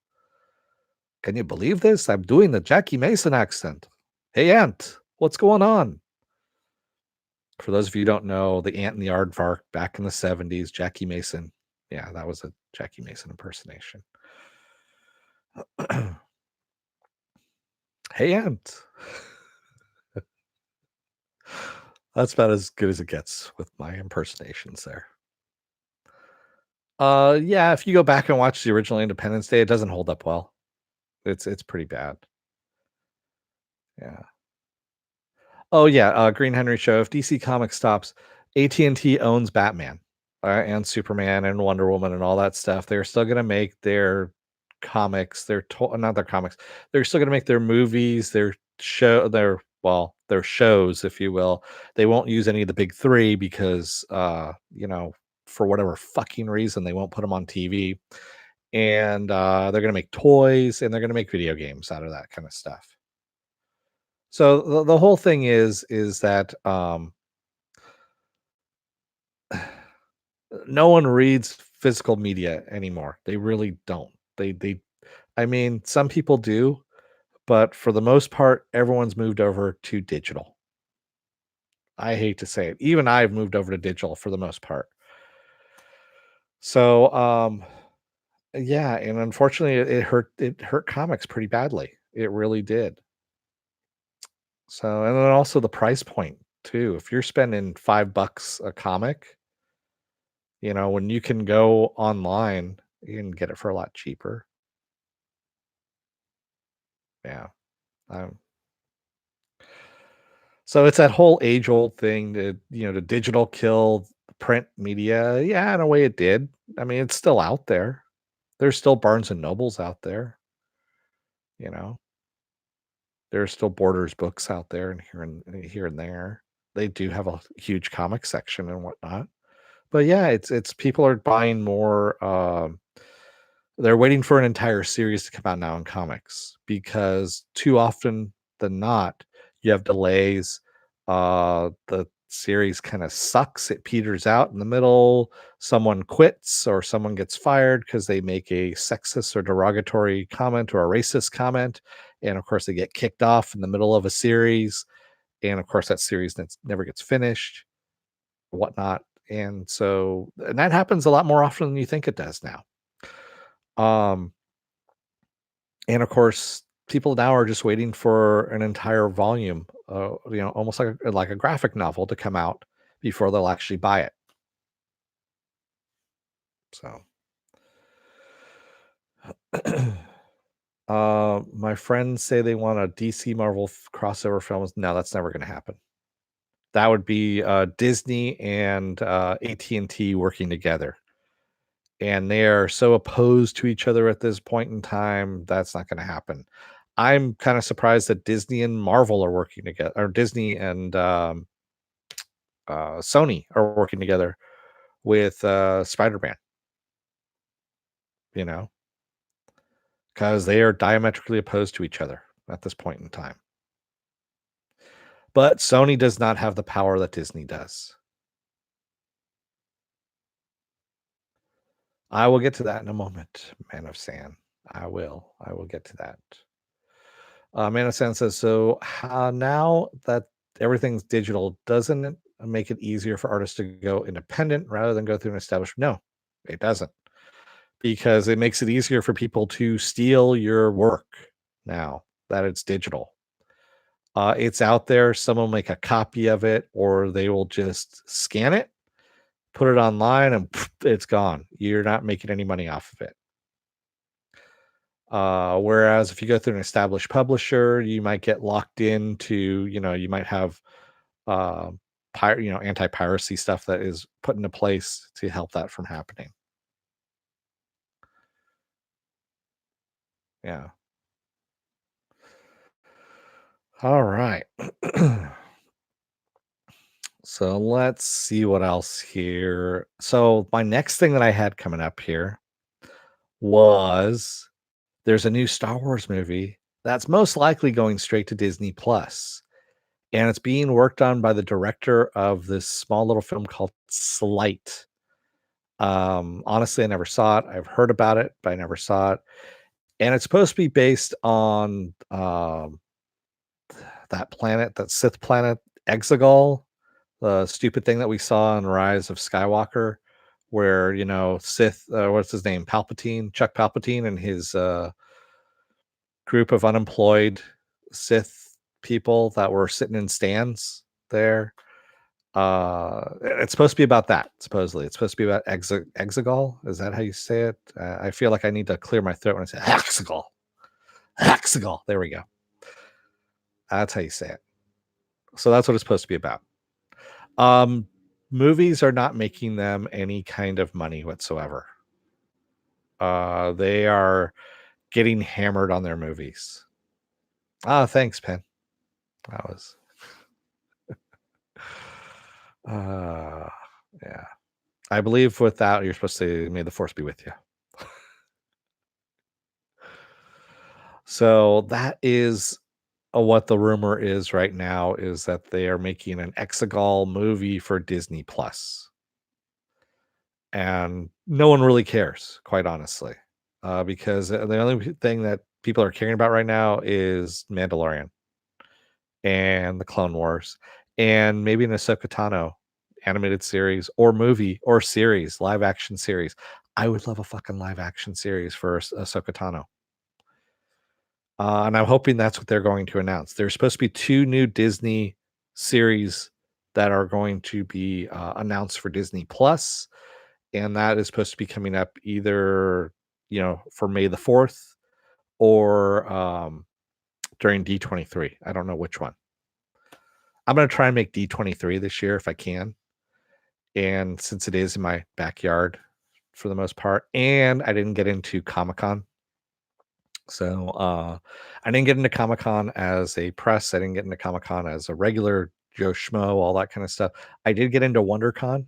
Can you believe this? I'm doing the Jackie Mason accent. Hey Aunt, what's going on? For those of you who don't know, the Ant and the Aardvark back in the 70s, Jackie Mason. Yeah, that was a Jackie Mason impersonation. Hey Aunt. That's about as good as it gets with my impersonations there. Yeah, if you go back and watch the original Independence Day, it doesn't hold up well. It's pretty bad. Yeah. Oh yeah, Green Henry Show. If DC Comics stops, AT&T owns Batman, and Superman and Wonder Woman and all that stuff. They're still gonna make their comics. Not their comics. They're still gonna make their movies, their shows, if you will. They won't use any of the big three because, for whatever fucking reason, they won't put them on TV. And they're gonna make toys and they're gonna make video games out of that kind of stuff. So the whole thing is that no one reads physical media anymore. They really don't. They I mean, some people do, but for the most part, everyone's moved over to digital. I hate to say it. Even I've moved over to digital for the most part. So yeah, and unfortunately it hurt comics pretty badly. It really did. So and then also the price point too. If you're spending $5 a comic, when you can go online, you can get it for a lot cheaper. Yeah. Um, so it's that whole age old thing that, the digital kill print media, yeah, in a way it did. I mean, it's still out there. There's still Barnes and Nobles out there, you know. There's still Borders books out there and here and there. They do have a huge comic section and whatnot. But yeah, it's people are buying more. They're waiting for an entire series to come out now in comics because too often than not, you have delays. The series kind of sucks. It peters out in the middle. Someone quits or someone gets fired because they make a sexist or derogatory comment or a racist comment. And of course, they get kicked off in the middle of a series. And of course, that series never gets finished, whatnot. And that happens a lot more often than you think it does now. Um, and of course, people now are just waiting for an entire volume, almost like a graphic novel to come out before they'll actually buy it. So, my friends say they want a DC Marvel crossover films. No, that's never going to happen. That would be Disney and AT&T working together, and they are so opposed to each other at this point in time. That's not going to happen. I'm kind of surprised that Disney and Marvel are working together, or Disney and Sony are working together with Spider-Man, you know, because they are diametrically opposed to each other at this point in time. But Sony does not have the power that Disney does. I will get to that in a moment, Man of Sand. I will. I will get to that. Man of Sand says, so now that everything's digital, doesn't it make it easier for artists to go independent rather than go through an established? No, it doesn't. Because it makes it easier for people to steal your work now that it's digital. It's out there. Someone will make a copy of it, or they will just scan it, put it online, and it's gone. You're not making any money off of it. Whereas if you go through an established publisher, you might get locked into, you might have uh, anti-piracy stuff that is put into place to help that from happening. Yeah. All right. So let's see what else here. So my next thing that I had coming up here was there's a new Star Wars movie that's most likely going straight to Disney Plus, and it's being worked on by the director of this small little film called Slight. Honestly, I never saw it. I've heard about it, but I never saw it. And it's supposed to be based on that planet, that Sith planet, Exegol, the stupid thing that we saw in Rise of Skywalker, where Sith, what's his name, Chuck Palpatine, and his group of unemployed Sith people that were sitting in stands there. It's supposed to be about that. Supposedly, it's supposed to be about Exegol. Is that how you say it? I feel like I need to clear my throat when I say Exegol. Exegol. There we go. That's how you say it. So that's what it's supposed to be about. Um, Movies are not making them any kind of money whatsoever. They are getting hammered on their movies. Ah, thanks, Pen. That was uh yeah. I believe with that you're supposed to say may the force be with you. So that is what the rumor is right now, is that they are making an Exegol movie for Disney Plus. And no one really cares, quite honestly, because the only thing that people are caring about right now is Mandalorian and the Clone Wars, and maybe an Ahsoka Tano animated series or movie or series, live action series. I would love a fucking live action series for Ahsoka Tano. And I'm hoping that's what they're going to announce. There's supposed to be 2 new Disney series that are going to be announced for Disney Plus, and that is supposed to be coming up either for May the 4th or during D23. I don't know which one. I'm going to try and make D23 this year if I can, And since it is in my backyard for the most part, and I didn't get into Comic-Con. So, I didn't get into Comic-Con as a press, I didn't get into Comic-Con as a regular Joe Schmo, all that kind of stuff. I did get into WonderCon.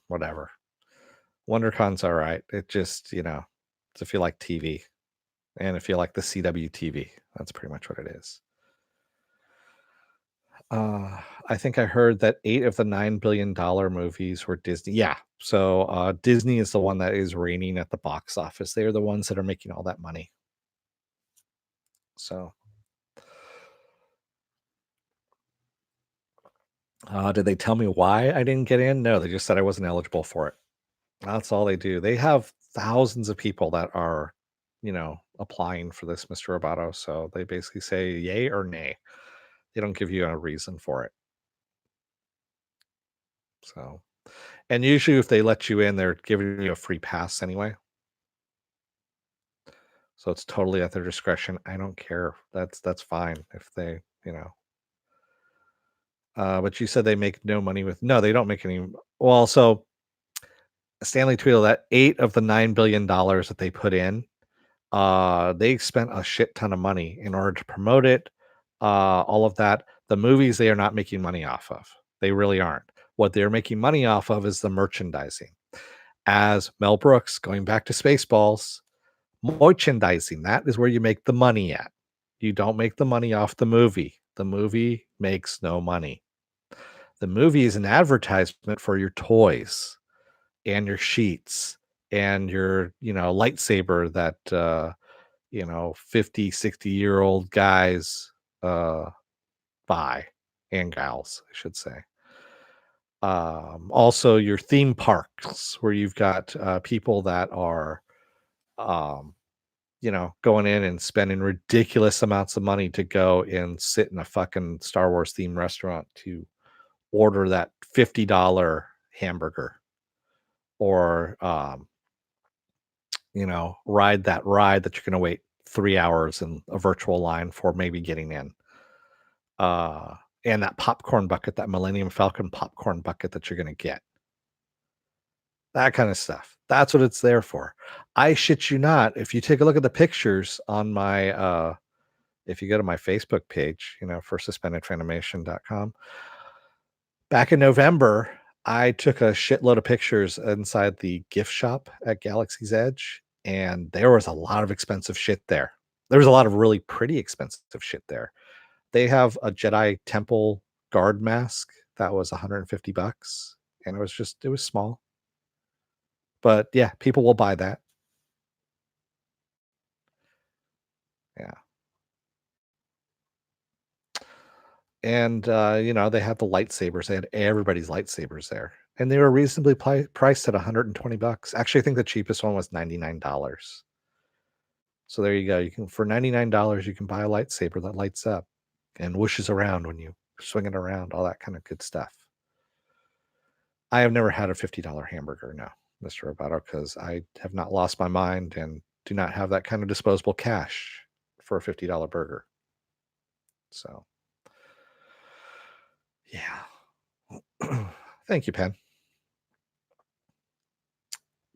Whatever. WonderCon's alright. It just, it's if you like TV and if you like the CW TV, that's pretty much what it is. I think I heard that 8 of the $9 billion movies were Disney. Yeah. So, Disney is the one that is reigning at the box office. They're the ones that are making all that money. So, did they tell me why I didn't get in? No, they just said I wasn't eligible for it. That's all they do. They have thousands of people that are, applying for this, Mr. Roboto. So they basically say yay or nay. They don't give you a reason for it. So, and usually if they let you in, they're giving you a free pass anyway. So it's totally at their discretion. I don't care. That's fine if they. But you said they make no money with no, they don't make any. Well, so Stanley Tweedle, that 8 of the $9 billion that they put in, they spent a shit ton of money in order to promote it, all of that. The movies they are not making money off of. They really aren't. What they're making money off of is the merchandising. As Mel Brooks, going back to Spaceballs, merchandising, that is where you make the money at. You don't make the money off the movie. The movie makes no money. The movie is an advertisement for your toys and your sheets and your, lightsaber that 50, 60-year-old guys uh buy, and gals, I should say. Also your theme parks where you've got people that are um going in and spending ridiculous amounts of money to go and sit in a fucking Star Wars themed restaurant to order that $50 hamburger or ride that ride that you're going to wait 3 hours in a virtual line for maybe getting in. Uh and that popcorn bucket, that Millennium Falcon popcorn bucket that you're going to get. That kind of stuff. That's what it's there for. I shit you not, if you take a look at the pictures on my if you go to my Facebook page, for suspendedfanimation.com, back in November, I took a shitload of pictures inside the gift shop at Galaxy's Edge, and there was a lot of expensive shit there. There was a lot of really pretty expensive shit there. They have a Jedi Temple guard mask that was 150 bucks, and it was small. But yeah, people will buy that. Yeah. And, they had the lightsabers. They had everybody's lightsabers there, and they were reasonably priced at 120 bucks. Actually, I think the cheapest one was $99. So there you go. You can for $99, you can buy a lightsaber that lights up and whooshes around when you swing it around, all that kind of good stuff. I have never had a $50 hamburger, no, Mr. Roboto, because I have not lost my mind and do not have that kind of disposable cash for a $50 burger. So, yeah. Thank you, Pen.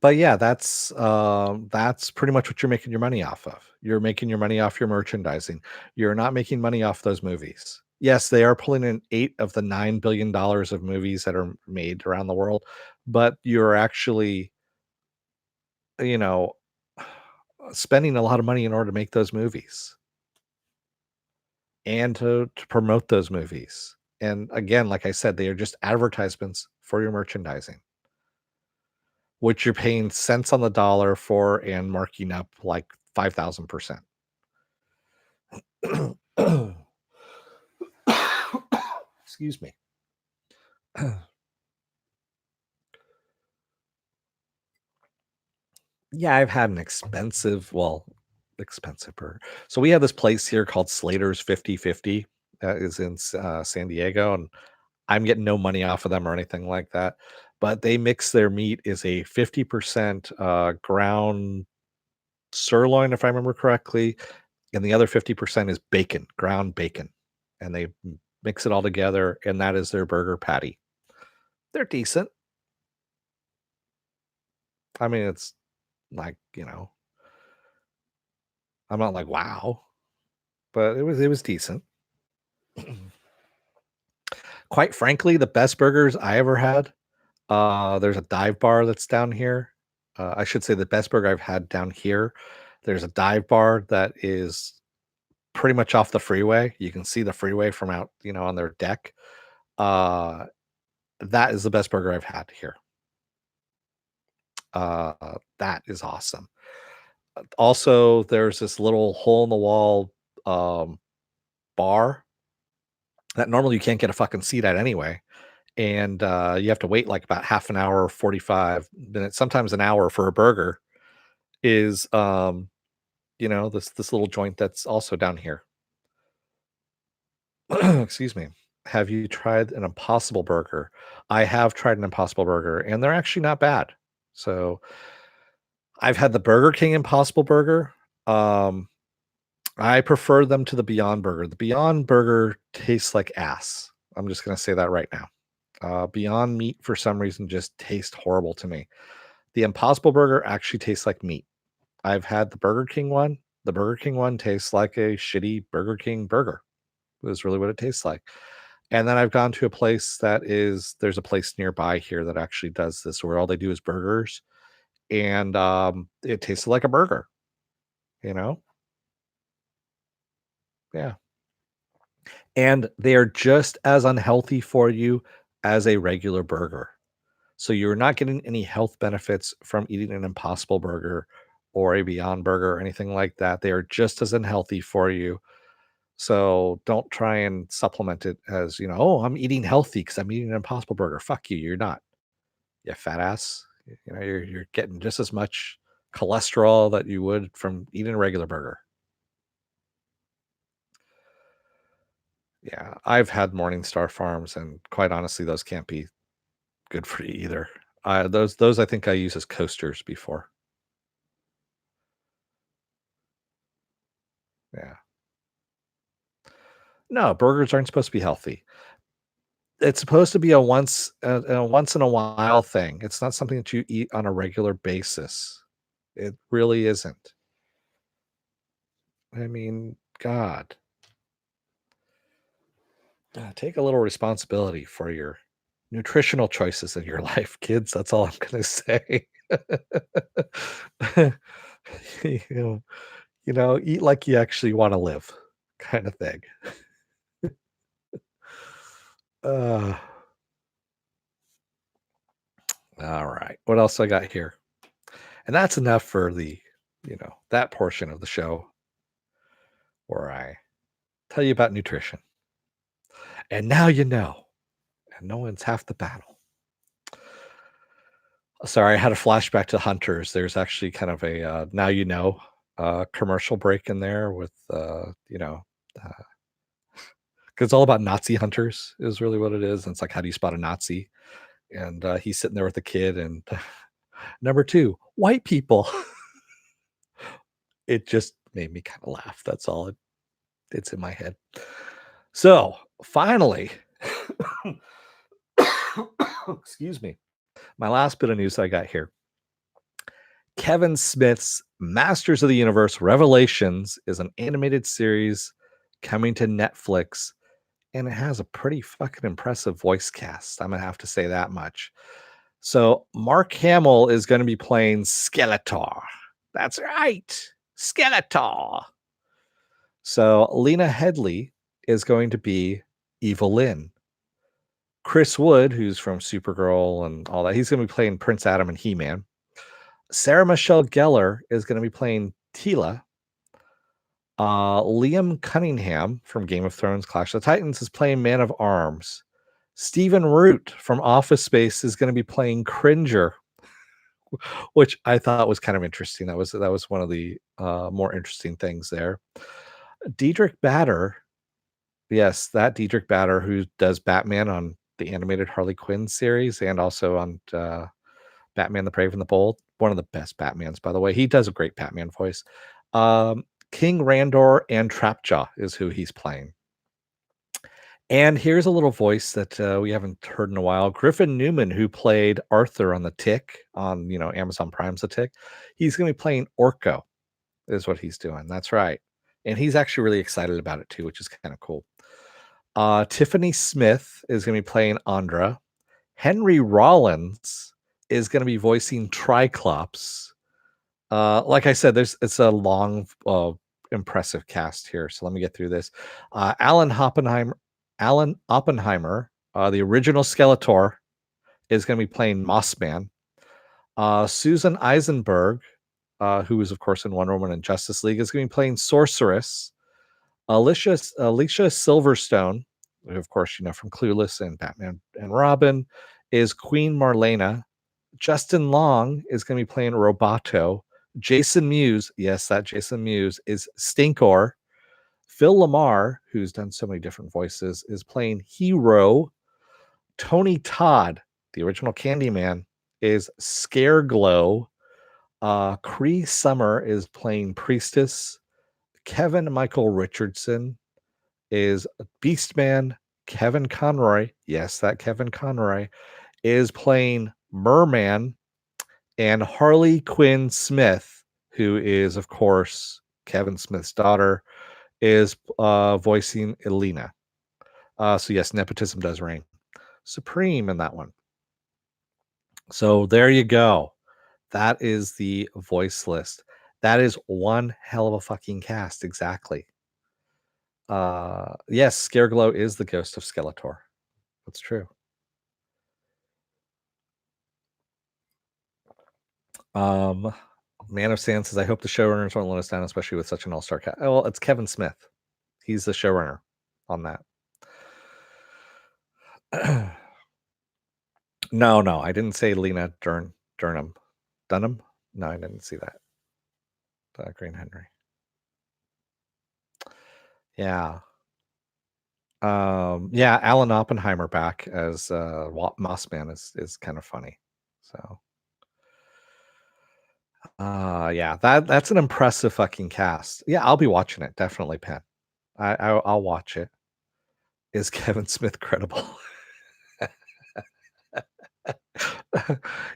But yeah, that's pretty much what you're making your money off of. You're making your money off your merchandising. You're not making money off those movies. Yes, they are pulling in 8 of the $9 billion of movies that are made around the world, but you're actually, you know, spending a lot of money in order to make those movies and to promote those movies. And again, like I said, they are just advertisements for your merchandising, which you're paying cents on the dollar for and marking up like 5,000%. Excuse me. Yeah, I've had an expensive burger. So we have this place here called Slater's 50/50 that is in San Diego, and I'm getting no money off of them or anything like that. But they mix their meat is a 50% ground sirloin, if I remember correctly, and the other 50% is bacon, ground bacon. And they mix it all together, and that is their burger patty. They're decent. I mean, it's like, I'm not like, wow, but it was decent. Quite frankly, the best burgers I ever had, there's a dive bar that's down here. I should say the best burger I've had down here. There's a dive bar that is pretty much off the freeway. You can see the freeway from out, on their deck. Uh, that is the best burger I've had here. That is awesome. Also, there's this little hole in the wall um, bar that normally you can't get a fucking seat at anyway. And you have to wait like about half an hour, 45 minutes, sometimes an hour for a burger. Is this little joint that's also down here. Excuse me. Have you tried an Impossible Burger? I have tried an Impossible Burger, and they're actually not bad. So I've had the Burger King Impossible Burger. Um, I prefer them to the Beyond Burger. The Beyond Burger tastes like ass. I'm just gonna say that right now. Beyond Meat for some reason just tastes horrible to me. The Impossible Burger actually tastes like meat. I've had the Burger King one. The Burger King one tastes like a shitty Burger King burger. Is really what it tastes like. And then I've gone to a place there's a place nearby here that actually does this where all they do is burgers and it tasted like a burger, you know? Yeah. And they are just as unhealthy for you as a regular burger. So you're not getting any health benefits from eating an Impossible Burger or a Beyond Burger or anything like that. They are just as unhealthy for you. So don't try and supplement it as, oh, I'm eating healthy because I'm eating an Impossible Burger. Fuck you. You're not. You fat ass. You're getting just as much cholesterol that you would from eating a regular burger. Yeah, I've had Morningstar Farms, and quite honestly, those can't be good for you either. Those I think I use as coasters before. Yeah. No, burgers aren't supposed to be healthy. It's supposed to be a once in a while thing. It's not something that you eat on a regular basis. It really isn't. I mean, God, take a little responsibility for your nutritional choices in your life, kids. That's all I'm gonna say. you know, eat like you actually want to live, kind of thing. Uh, all right. What else I got here? And that's enough for that portion of the show where I tell you about nutrition. And now you know, and no one's half the battle. Sorry, I had a flashback to Hunters. There's actually kind of a now commercial break in there with because it's all about Nazi hunters is really what it is. And it's like, how do you spot a Nazi? And he's sitting there with a kid, and number two, white people. It just made me kind of laugh. That's all. It's in my head. So finally, excuse me. My last bit of news that I got here. Kevin Smith's Masters of the Universe Revelations is an animated series coming to Netflix, and it has a pretty fucking impressive voice cast. I'm going to have to say that much. So, Mark Hamill is going to be playing Skeletor. That's right, Skeletor. So, Lena Headey is going to be Evelyn. Chris Wood, who's from Supergirl and all that, he's going to be playing Prince Adam and He-Man. Sarah Michelle Gellar is going to be playing Tila. Liam Cunningham from Game of Thrones Clash of the Titans is playing Man of Arms. Stephen Root from Office Space is going to be playing Cringer, which I thought was kind of interesting. That was one of the more interesting things there. Diedrich Bader, yes, that Diedrich Bader who does Batman on the animated Harley Quinn series and also on Batman the Brave and the Bold. One of the best Batmans, by the way. He does a great Batman voice. King Randor and Trapjaw is who he's playing. And here's a little voice that we haven't heard in a while. Griffin Newman, who played Arthur on The Tick on Amazon Prime's The Tick, he's going to be playing Orko, is what he's doing. That's right, and he's actually really excited about it too, which is kind of cool. Tiffany Smith is going to be playing Andra. Henry Rollins is going to be voicing Triclops. Like I said, it's a long, impressive cast here. So let me get through this. Alan Oppenheimer, the original Skeletor, is going to be playing Mossman. Susan Eisenberg, who is of course in Wonder Woman and Justice League, is going to be playing Sorceress. Alicia Silverstone, who of course from Clueless and Batman and Robin, is Queen Marlena. Justin Long is going to be playing Roboto. Jason Mewes, yes, that Jason Mewes is Stinkor. Phil Lamar, who's done so many different voices, is playing Hero. Tony Todd, the original Candyman, is Scareglow. Cree Summer is playing Priestess. Kevin Michael Richardson is Beastman. Kevin Conroy, yes, that Kevin Conroy, is playing Merman. And Harley Quinn Smith, who is, of course, Kevin Smith's daughter, is voicing Elena. So yes, nepotism does reign supreme in that one. So there you go. That is the voice list. That is one hell of a fucking cast, exactly. Yes, Scareglow is the ghost of Skeletor. That's true. Man of Sand says, I hope the showrunners won't let us down, especially with such an all-star cast. Well, it's Kevin Smith. He's the showrunner on that. No, I didn't say Lena Dunham. Dunham? No, I didn't see that. Green Henry. Yeah. Yeah, Alan Oppenheimer back as Mossman is kind of funny. So yeah, that's an impressive fucking cast. Yeah, I'll be watching it, definitely, Penn. I'll watch it. Is Kevin Smith credible?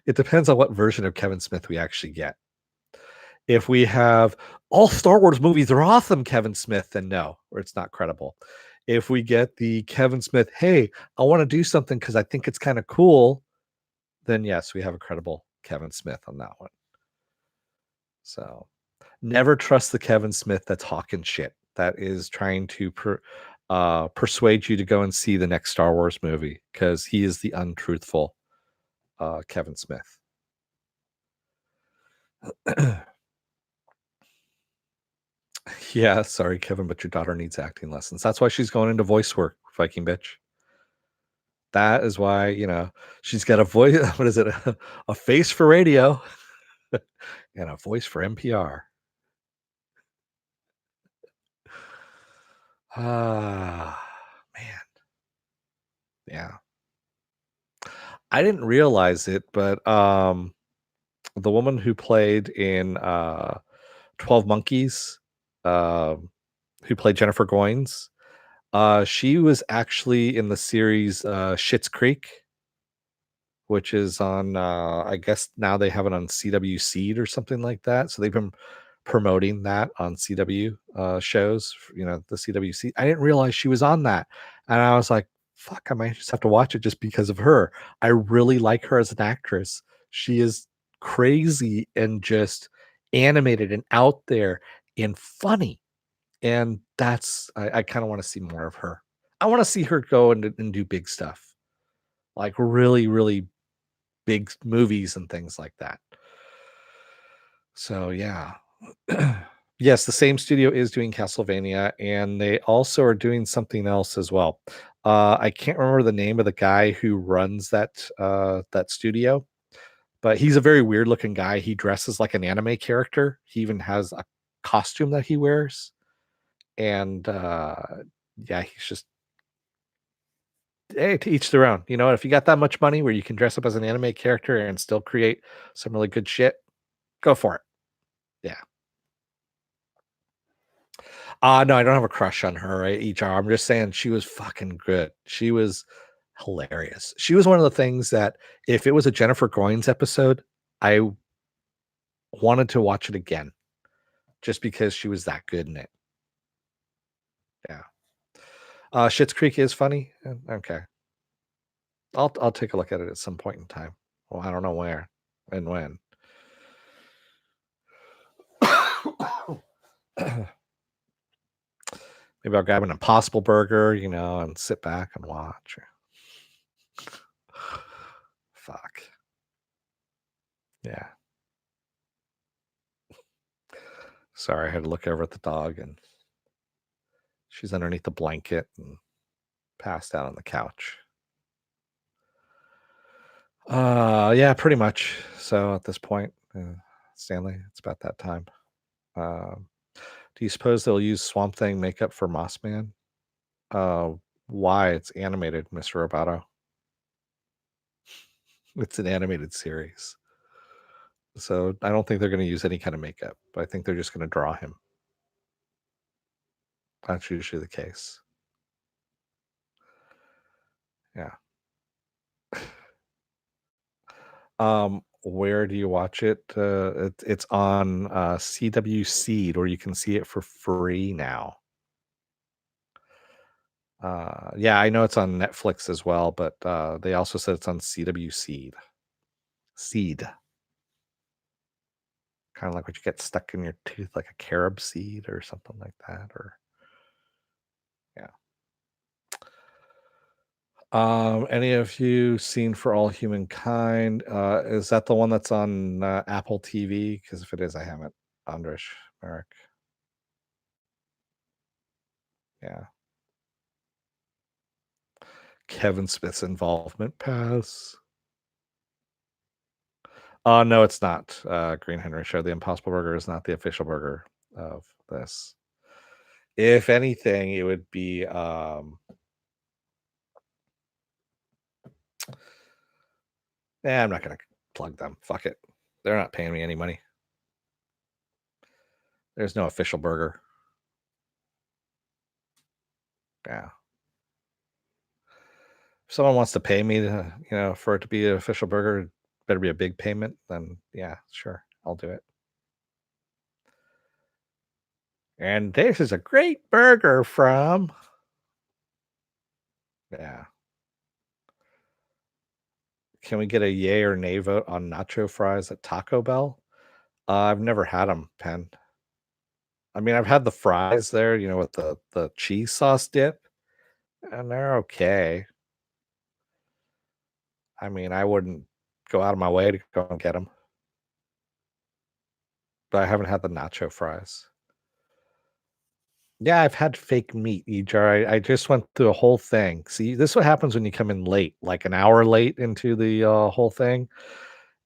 It depends on what version of Kevin Smith we actually get. If we have all Star Wars movies are awesome, Kevin Smith, then no, or it's not credible. If we get the Kevin Smith, hey, I want to do something because I think it's kind of cool, then yes, we have a credible Kevin Smith on that one. So never trust the Kevin Smith that's hawking shit, that is trying to persuade you to go and see the next Star Wars movie, because he is the untruthful Kevin Smith. Yeah, sorry, Kevin, but your daughter needs acting lessons. That's why she's going into voice work, Viking bitch. That is why, she's got a voice. What is it? A face for radio and a voice for NPR. Ah, man. Yeah. I didn't realize it, but the woman who played in 12 Monkeys, who played Jennifer Goines, she was actually in the series Schitt's Creek, which is on I guess now they have it on CW Seed or something like that. So they've been promoting that on CW shows, the CW Seed. I didn't realize she was on that. And I was like, fuck, I might just have to watch it just because of her. I really like her as an actress. She is crazy and just animated and out there and funny. And I kind of want to see more of her. I want to see her go and do big stuff, like really, really big movies and things like that. So yeah. Yes, the same studio is doing Castlevania, and they also are doing something else as well. I can't remember the name of the guy who runs that studio, but he's a very weird looking guy. He dresses like an anime character. He even has a costume that he wears. And yeah, he's just, hey, to each their own. You know what? If you got that much money where you can dress up as an anime character and still create some really good shit, go for it. Yeah. No, I don't have a crush on her, right, HR. I'm just saying she was fucking good. She was hilarious. She was one of the things that if it was a Jennifer Goins episode, I wanted to watch it again just because she was that good in it. Yeah. Schitt's Creek is funny. Okay. I'll take a look at it at some point in time. Well, I don't know where and when. Maybe I'll grab an Impossible Burger, and sit back and watch. Fuck. Yeah. Sorry, I had to look over at the dog and she's underneath the blanket and passed out on the couch. Yeah, pretty much. So at this point, Stanley, it's about that time. Um, do you suppose they'll use Swamp Thing makeup for Moss Man? Uh, why? It's animated, Mr. Roboto. It's an animated series. So I don't think they're going to use any kind of makeup. I think they're just going to draw him. That's usually the case. Yeah. Where do you watch it? It's on CW Seed, or you can see it for free now. Yeah, I know it's on Netflix as well, but they also said it's on CW Seed. Seed, kind of like what you get stuck in your tooth, like a carob seed or something like that. Or yeah. Any of you seen For All Humankind? Is that the one that's on Apple TV? Because if it is, I haven't. Andres Merrick. Yeah. Kevin Smith's involvement pass. No, it's not. Green Henry Show. The Impossible Burger is not the official burger of this. If anything, it would be I'm not gonna plug them. Fuck it. They're not paying me any money. There's no official burger. Yeah. If someone wants to pay me to, for it to be an official burger, it better be a big payment, then yeah, sure. I'll do it. And this is a great burger from. Yeah. Can we get a yay or nay vote on nacho fries at Taco Bell? I've never had them, Pen. I mean, I've had the fries there, with the cheese sauce dip, and they're okay. I mean, I wouldn't go out of my way to go and get them, but I haven't had the nacho fries. Yeah, I've had fake meat, EJ. I just went through a whole thing. See, this is what happens when you come in late, like an hour late into the whole thing.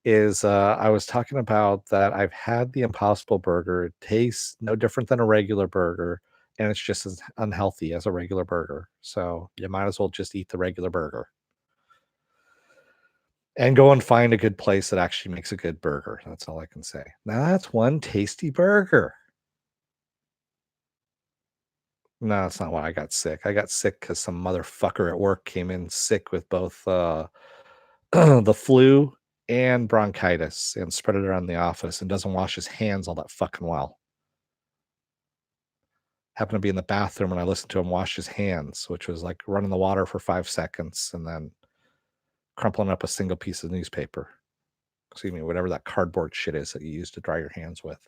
Is I was talking about that I've had the Impossible Burger. It tastes no different than a regular burger, and it's just as unhealthy as a regular burger. So you might as well just eat the regular burger and go and find a good place that actually makes a good burger. That's all I can say. Now that's one tasty burger. No, that's not why I got sick. I got sick because some motherfucker at work came in sick with both the flu and bronchitis and spread it around the office and doesn't wash his hands all that fucking well. Happened to be in the bathroom and I listened to him wash his hands, which was like running the water for 5 seconds and then crumpling up a single piece of newspaper. Excuse me, whatever that cardboard shit is that you use to dry your hands with.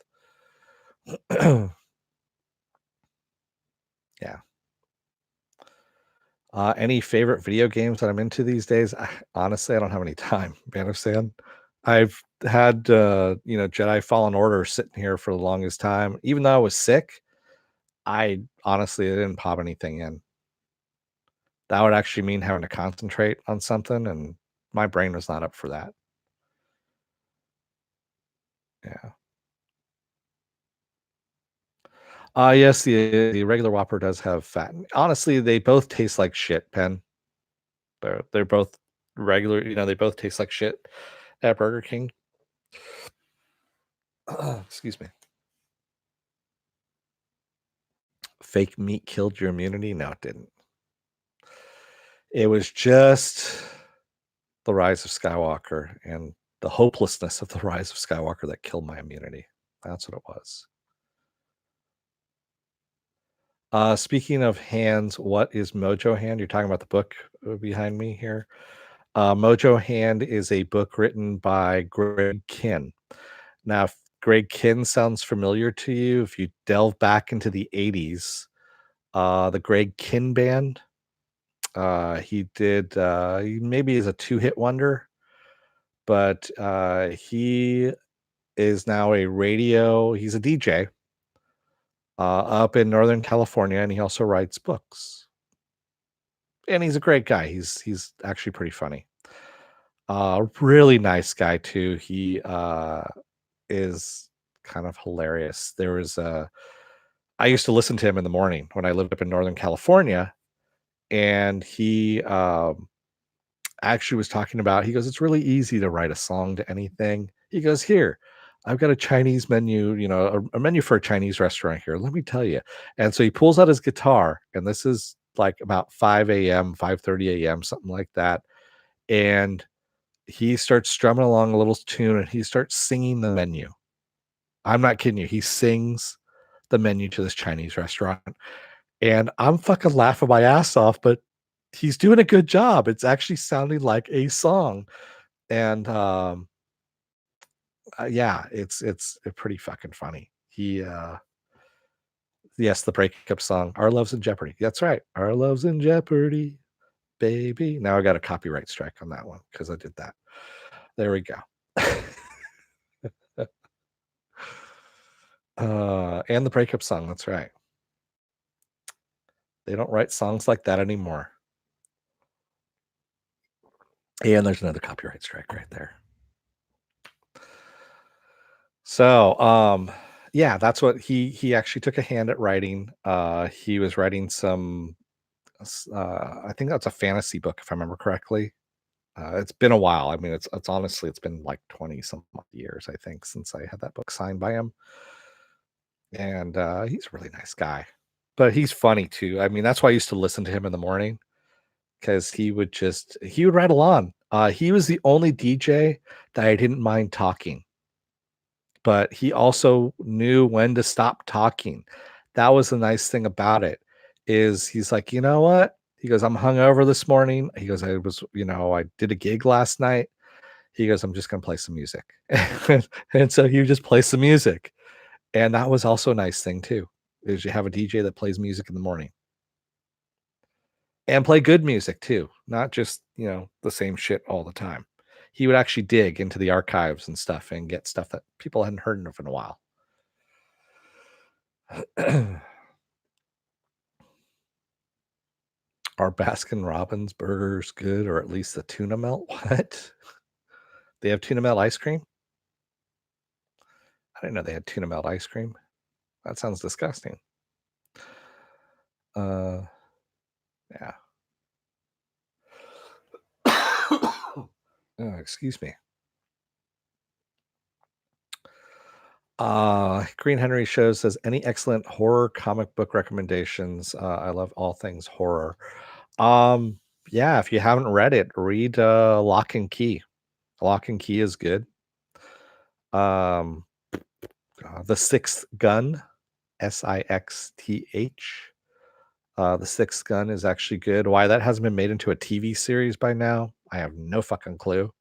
Yeah. Any favorite video games that I'm into these days? Honestly, I don't have any time. You understand? I've had Jedi Fallen Order sitting here for the longest time. Even though I was sick, I honestly didn't pop anything in. That would actually mean having to concentrate on something, and my brain was not up for that. Yeah. Yes, the regular Whopper does have fat. Honestly, they both taste like shit, Pen. They're both regular, they both taste like shit at Burger King. Excuse me. Fake meat killed your immunity? No, it didn't. It was just the rise of Skywalker and the hopelessness of the rise of Skywalker that killed my immunity. That's what it was. Speaking of hands, what is Mojo Hand? You're talking about the book behind me here. Mojo Hand is a book written by Greg Kinn. Now, if Greg Kinn sounds familiar to you, if you delve back into the 80s, the Greg Kinn Band, he did, he maybe is a two-hit wonder, but he is now he's a DJ up in Northern California, and he also writes books. And he's a great guy. He's actually pretty funny. Really nice guy too. He is kind of hilarious. I used to listen to him in the morning when I lived up in Northern California, and he actually was talking about, he goes, it's really easy to write a song to anything. He goes, here, I've got a Chinese menu, a menu for a Chinese restaurant here. Let me tell you. And so he pulls out his guitar, and this is like about 5 a.m., 5:30 a.m., something like that. And he starts strumming along a little tune, and he starts singing the menu. I'm not kidding you. He sings the menu to this Chinese restaurant. And I'm fucking laughing my ass off, but he's doing a good job. It's actually sounding like a song. And yeah, it's pretty fucking funny. Yes, the breakup song, Our Love's in Jeopardy. That's right. Our Love's in Jeopardy, baby. Now I got a copyright strike on that one because I did that. There we go. And the breakup song, that's right. They don't write songs like that anymore. And there's another copyright strike right there. So, yeah, that's what he actually took a hand at writing. He was writing some I think that's a fantasy book if I remember correctly. It's been a while. I mean, it's honestly it's been like 20 some odd years I think since I had that book signed by him. And he's a really nice guy. But he's funny too. I mean, that's why I used to listen to him in the morning because he would rattle on. He was the only DJ that I didn't mind talking, but he also knew when to stop talking. That was the nice thing about it, is he's like, you know what? He goes, I'm hungover this morning. He goes, I did a gig last night. He goes, I'm just gonna play some music. And so he would just play some music. And that was also a nice thing too, is you have a DJ that plays music in the morning. And play good music too, not just, the same shit all the time. He would actually dig into the archives and stuff and get stuff that people hadn't heard of in a while. Are Baskin Robbins burgers good, or at least the tuna melt? What? They have tuna melt ice cream? I didn't know they had tuna melt ice cream. That sounds disgusting. Yeah. Oh, excuse me. Green Henry shows says any excellent horror comic book recommendations. I love all things horror. Yeah, if you haven't read it, read Lock and Key. Lock and Key is good. Um, The Sixth Gun, Sixth. The Sixth Gun is actually good. Why that hasn't been made into a TV series by now, I have no fucking clue.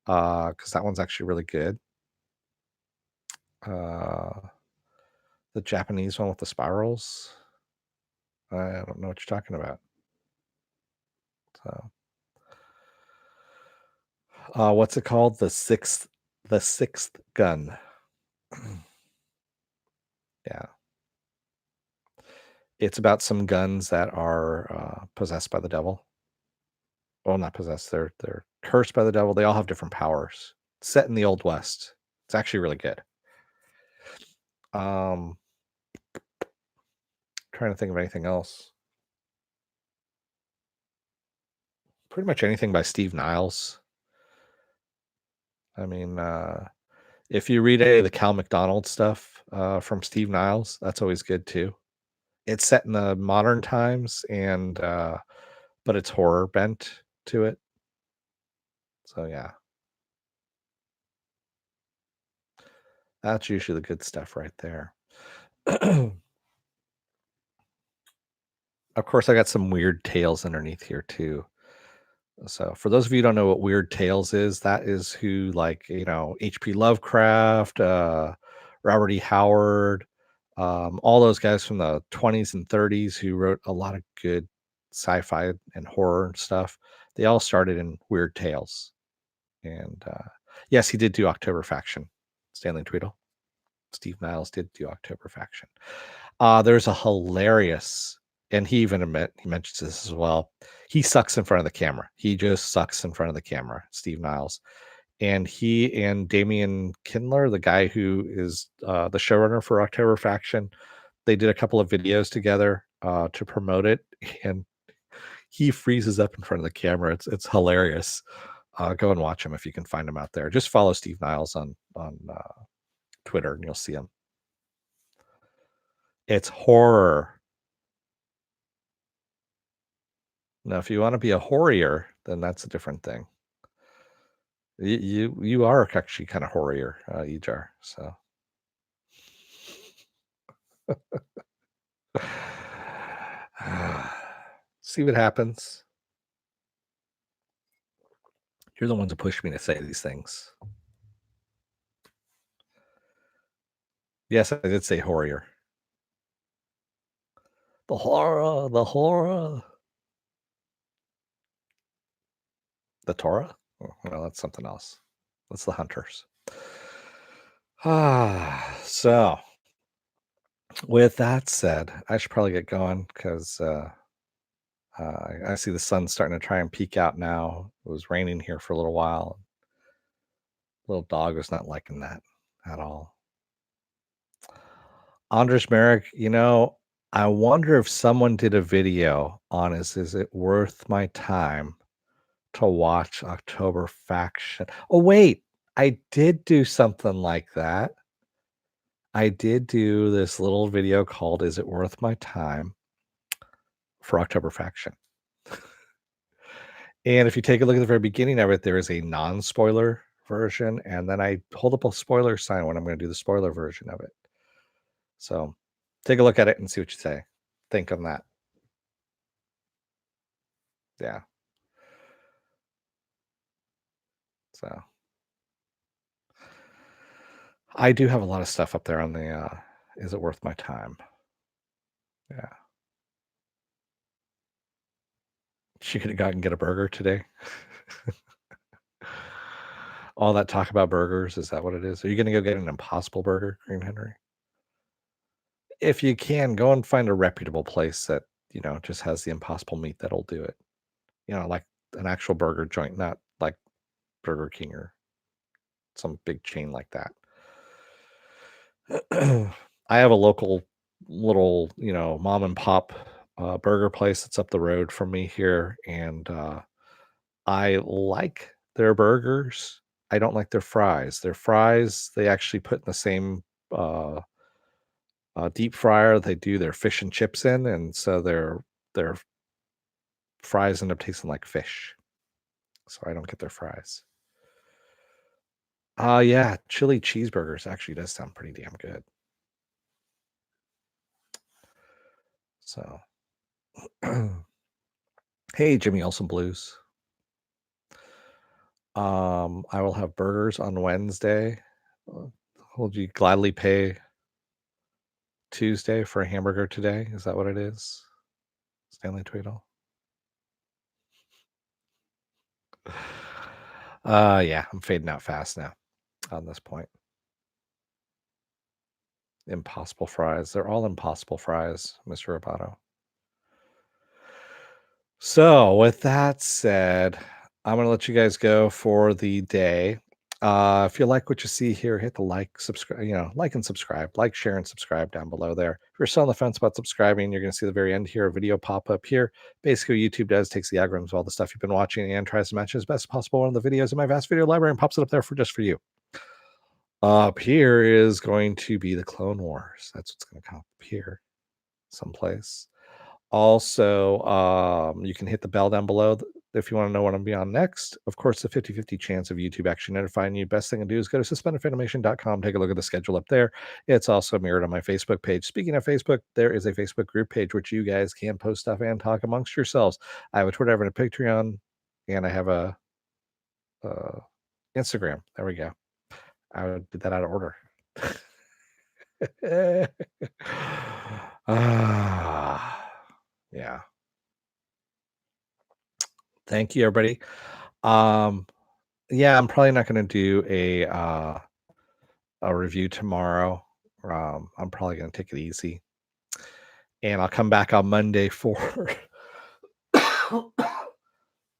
Because that one's actually really good. The Japanese one with the spirals. I don't know what you're talking about. So, what's it called? The Sixth Gun. Yeah, it's about some guns that are possessed by the devil. Well, not possessed. They're cursed by the devil. They all have different powers. Set in the Old West. It's actually really good. Trying to think of anything else. Pretty much anything by Steve Niles. I mean, if you read any of the Cal McDonald stuff from Steve Niles, that's always good too. It's set in the modern times and, but it's horror bent to it. So, yeah, that's usually the good stuff right there. Of course, I got some weird tales underneath here too. So, for those of you who don't know what Weird Tales is, that is who, like, H.P. Lovecraft, Robert E. Howard, all those guys from the 20s and 30s who wrote a lot of good sci-fi and horror and stuff. They all started in Weird Tales. And yes, he did do October Faction. Stanley Tweedle. Steve Niles did do October Faction. There's a hilarious, and he mentions this as well. He sucks in front of the camera. He just sucks in front of the camera, Steve Niles. And he and Damian Kindler, the guy who is the showrunner for October Faction, they did a couple of videos together to promote it. And he freezes up in front of the camera. It's hilarious. Go and watch him if you can find him out there. Just follow Steve Niles on Twitter and you'll see him. It's horror. Now, if you want to be a horror, then that's a different thing. You are actually kind of horror, Ejar. So see what happens. You're the ones who push me to say these things. Yes, I did say horror. The horror, the horror. The Torah? Oh, well, that's something else. That's the hunters. So with that said, I should probably get going because I see the sun starting to try and peek out now. It was raining here for a little while. Little dog was not liking that at all. Andres Merrick, I wonder if someone did a video on is it worth my time to watch October Faction? Oh, wait, I did do something like that. I did do this little video called Is It Worth My Time for October Faction. And if you take a look at the very beginning of it, there is a non-spoiler version, and then I hold up a spoiler sign when I'm going to do the spoiler version of it. So take a look at it and see what you say. Think on that. Yeah. So I do have a lot of stuff up there on the Is It Worth My Time? Yeah. She could have gone and get a burger today. All that talk about burgers, is that what it is? Are you going to go get an Impossible Burger, Green Henry? If you can, go and find a reputable place that, just has the Impossible meat that'll do it. Like an actual burger joint, not like Burger King or some big chain like that. I have a local little, mom and pop burger place that's up the road from me here, and I like their burgers. I don't like their fries. Their fries, they actually put in the same uh, deep fryer they do their fish and chips in, and so their fries end up tasting like fish. So I don't get their fries. Yeah, chili cheeseburgers actually does sound pretty damn good. So, hey, Jimmy Olsen Blues. I will have burgers on Wednesday. Would you gladly pay Tuesday for a hamburger today? Is that what it is? Stanley Tweedle. Yeah, I'm fading out fast now on this point. Impossible fries. They're all impossible fries, Mr. Roboto. So, with that said, I'm going to let you guys go for the day. If you like what you see here, hit the like, subscribe, like and subscribe, like, share, and subscribe down below there. If you're still on the fence about subscribing, you're going to see the very end here, a video pop up here. Basically, what YouTube does takes the algorithms of all the stuff you've been watching and tries to match as best as possible one of the videos in my vast video library and pops it up there for just for you. Up here is going to be the Clone Wars. That's what's going to come up here. someplace. Also, you can hit the bell down below if you want to know what I'm be on next. Of course, the 50-50 chance of YouTube actually notifying you. Best thing to do is go to suspendedfanimation.com, take a look at the schedule up there. It's also mirrored on my Facebook page. Speaking of Facebook, there is a Facebook group page which you guys can post stuff and talk amongst yourselves. I have a Twitter, I have a Patreon, and I have a Instagram. There we go. I did that out of order. Ah, yeah. Thank you, everybody. Um, yeah, I'm probably not going to do a review tomorrow. I'm probably going to take it easy, and I'll come back on Monday for.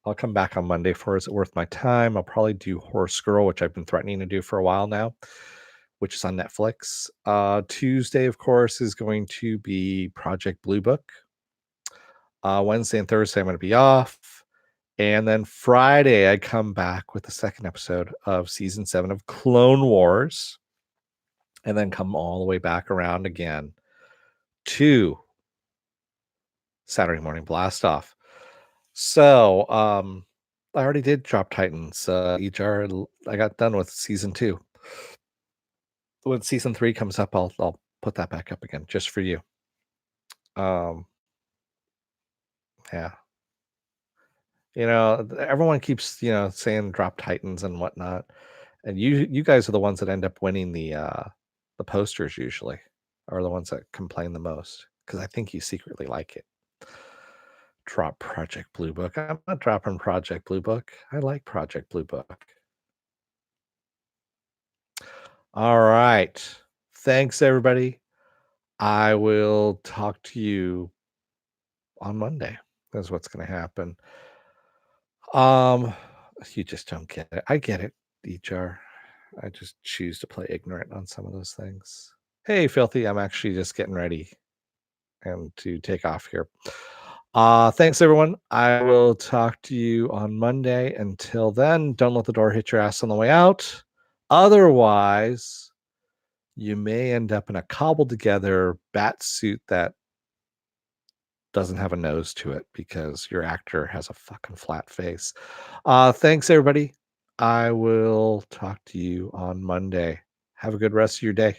I'll come back on Monday for Is It Worth My Time? I'll probably do Horse Girl, which I've been threatening to do for a while now, which is on Netflix. Tuesday, of course, is going to be Project Blue Book. Wednesday and Thursday, I'm going to be off. And then Friday, I come back with the second episode of season 7 of Clone Wars, and then come all the way back around again to Saturday Morning Blast Off. So, I already did Drop Titans. I got done with season 2. When season 3 comes up, I'll put that back up again just for you. Yeah. Everyone keeps, saying Drop Titans and whatnot. And you guys are the ones that end up winning the posters usually, are the ones that complain the most, because I think you secretly like it. Drop Project Blue Book. I'm not dropping Project Blue Book. I like Project Blue Book. All right. Thanks, everybody. I will talk to you on Monday. That's what's going to happen. You just don't get it. I get it, HR. I just choose to play ignorant on some of those things. Hey, Filthy, I'm actually just getting ready and to take off here. Thanks, everyone. I will talk to you on Monday. Until then, don't let the door hit your ass on the way out. Otherwise, you may end up in a cobbled together bat suit that doesn't have a nose to it because your actor has a fucking flat face. Thanks, everybody. I will talk to you on Monday. Have a good rest of your day.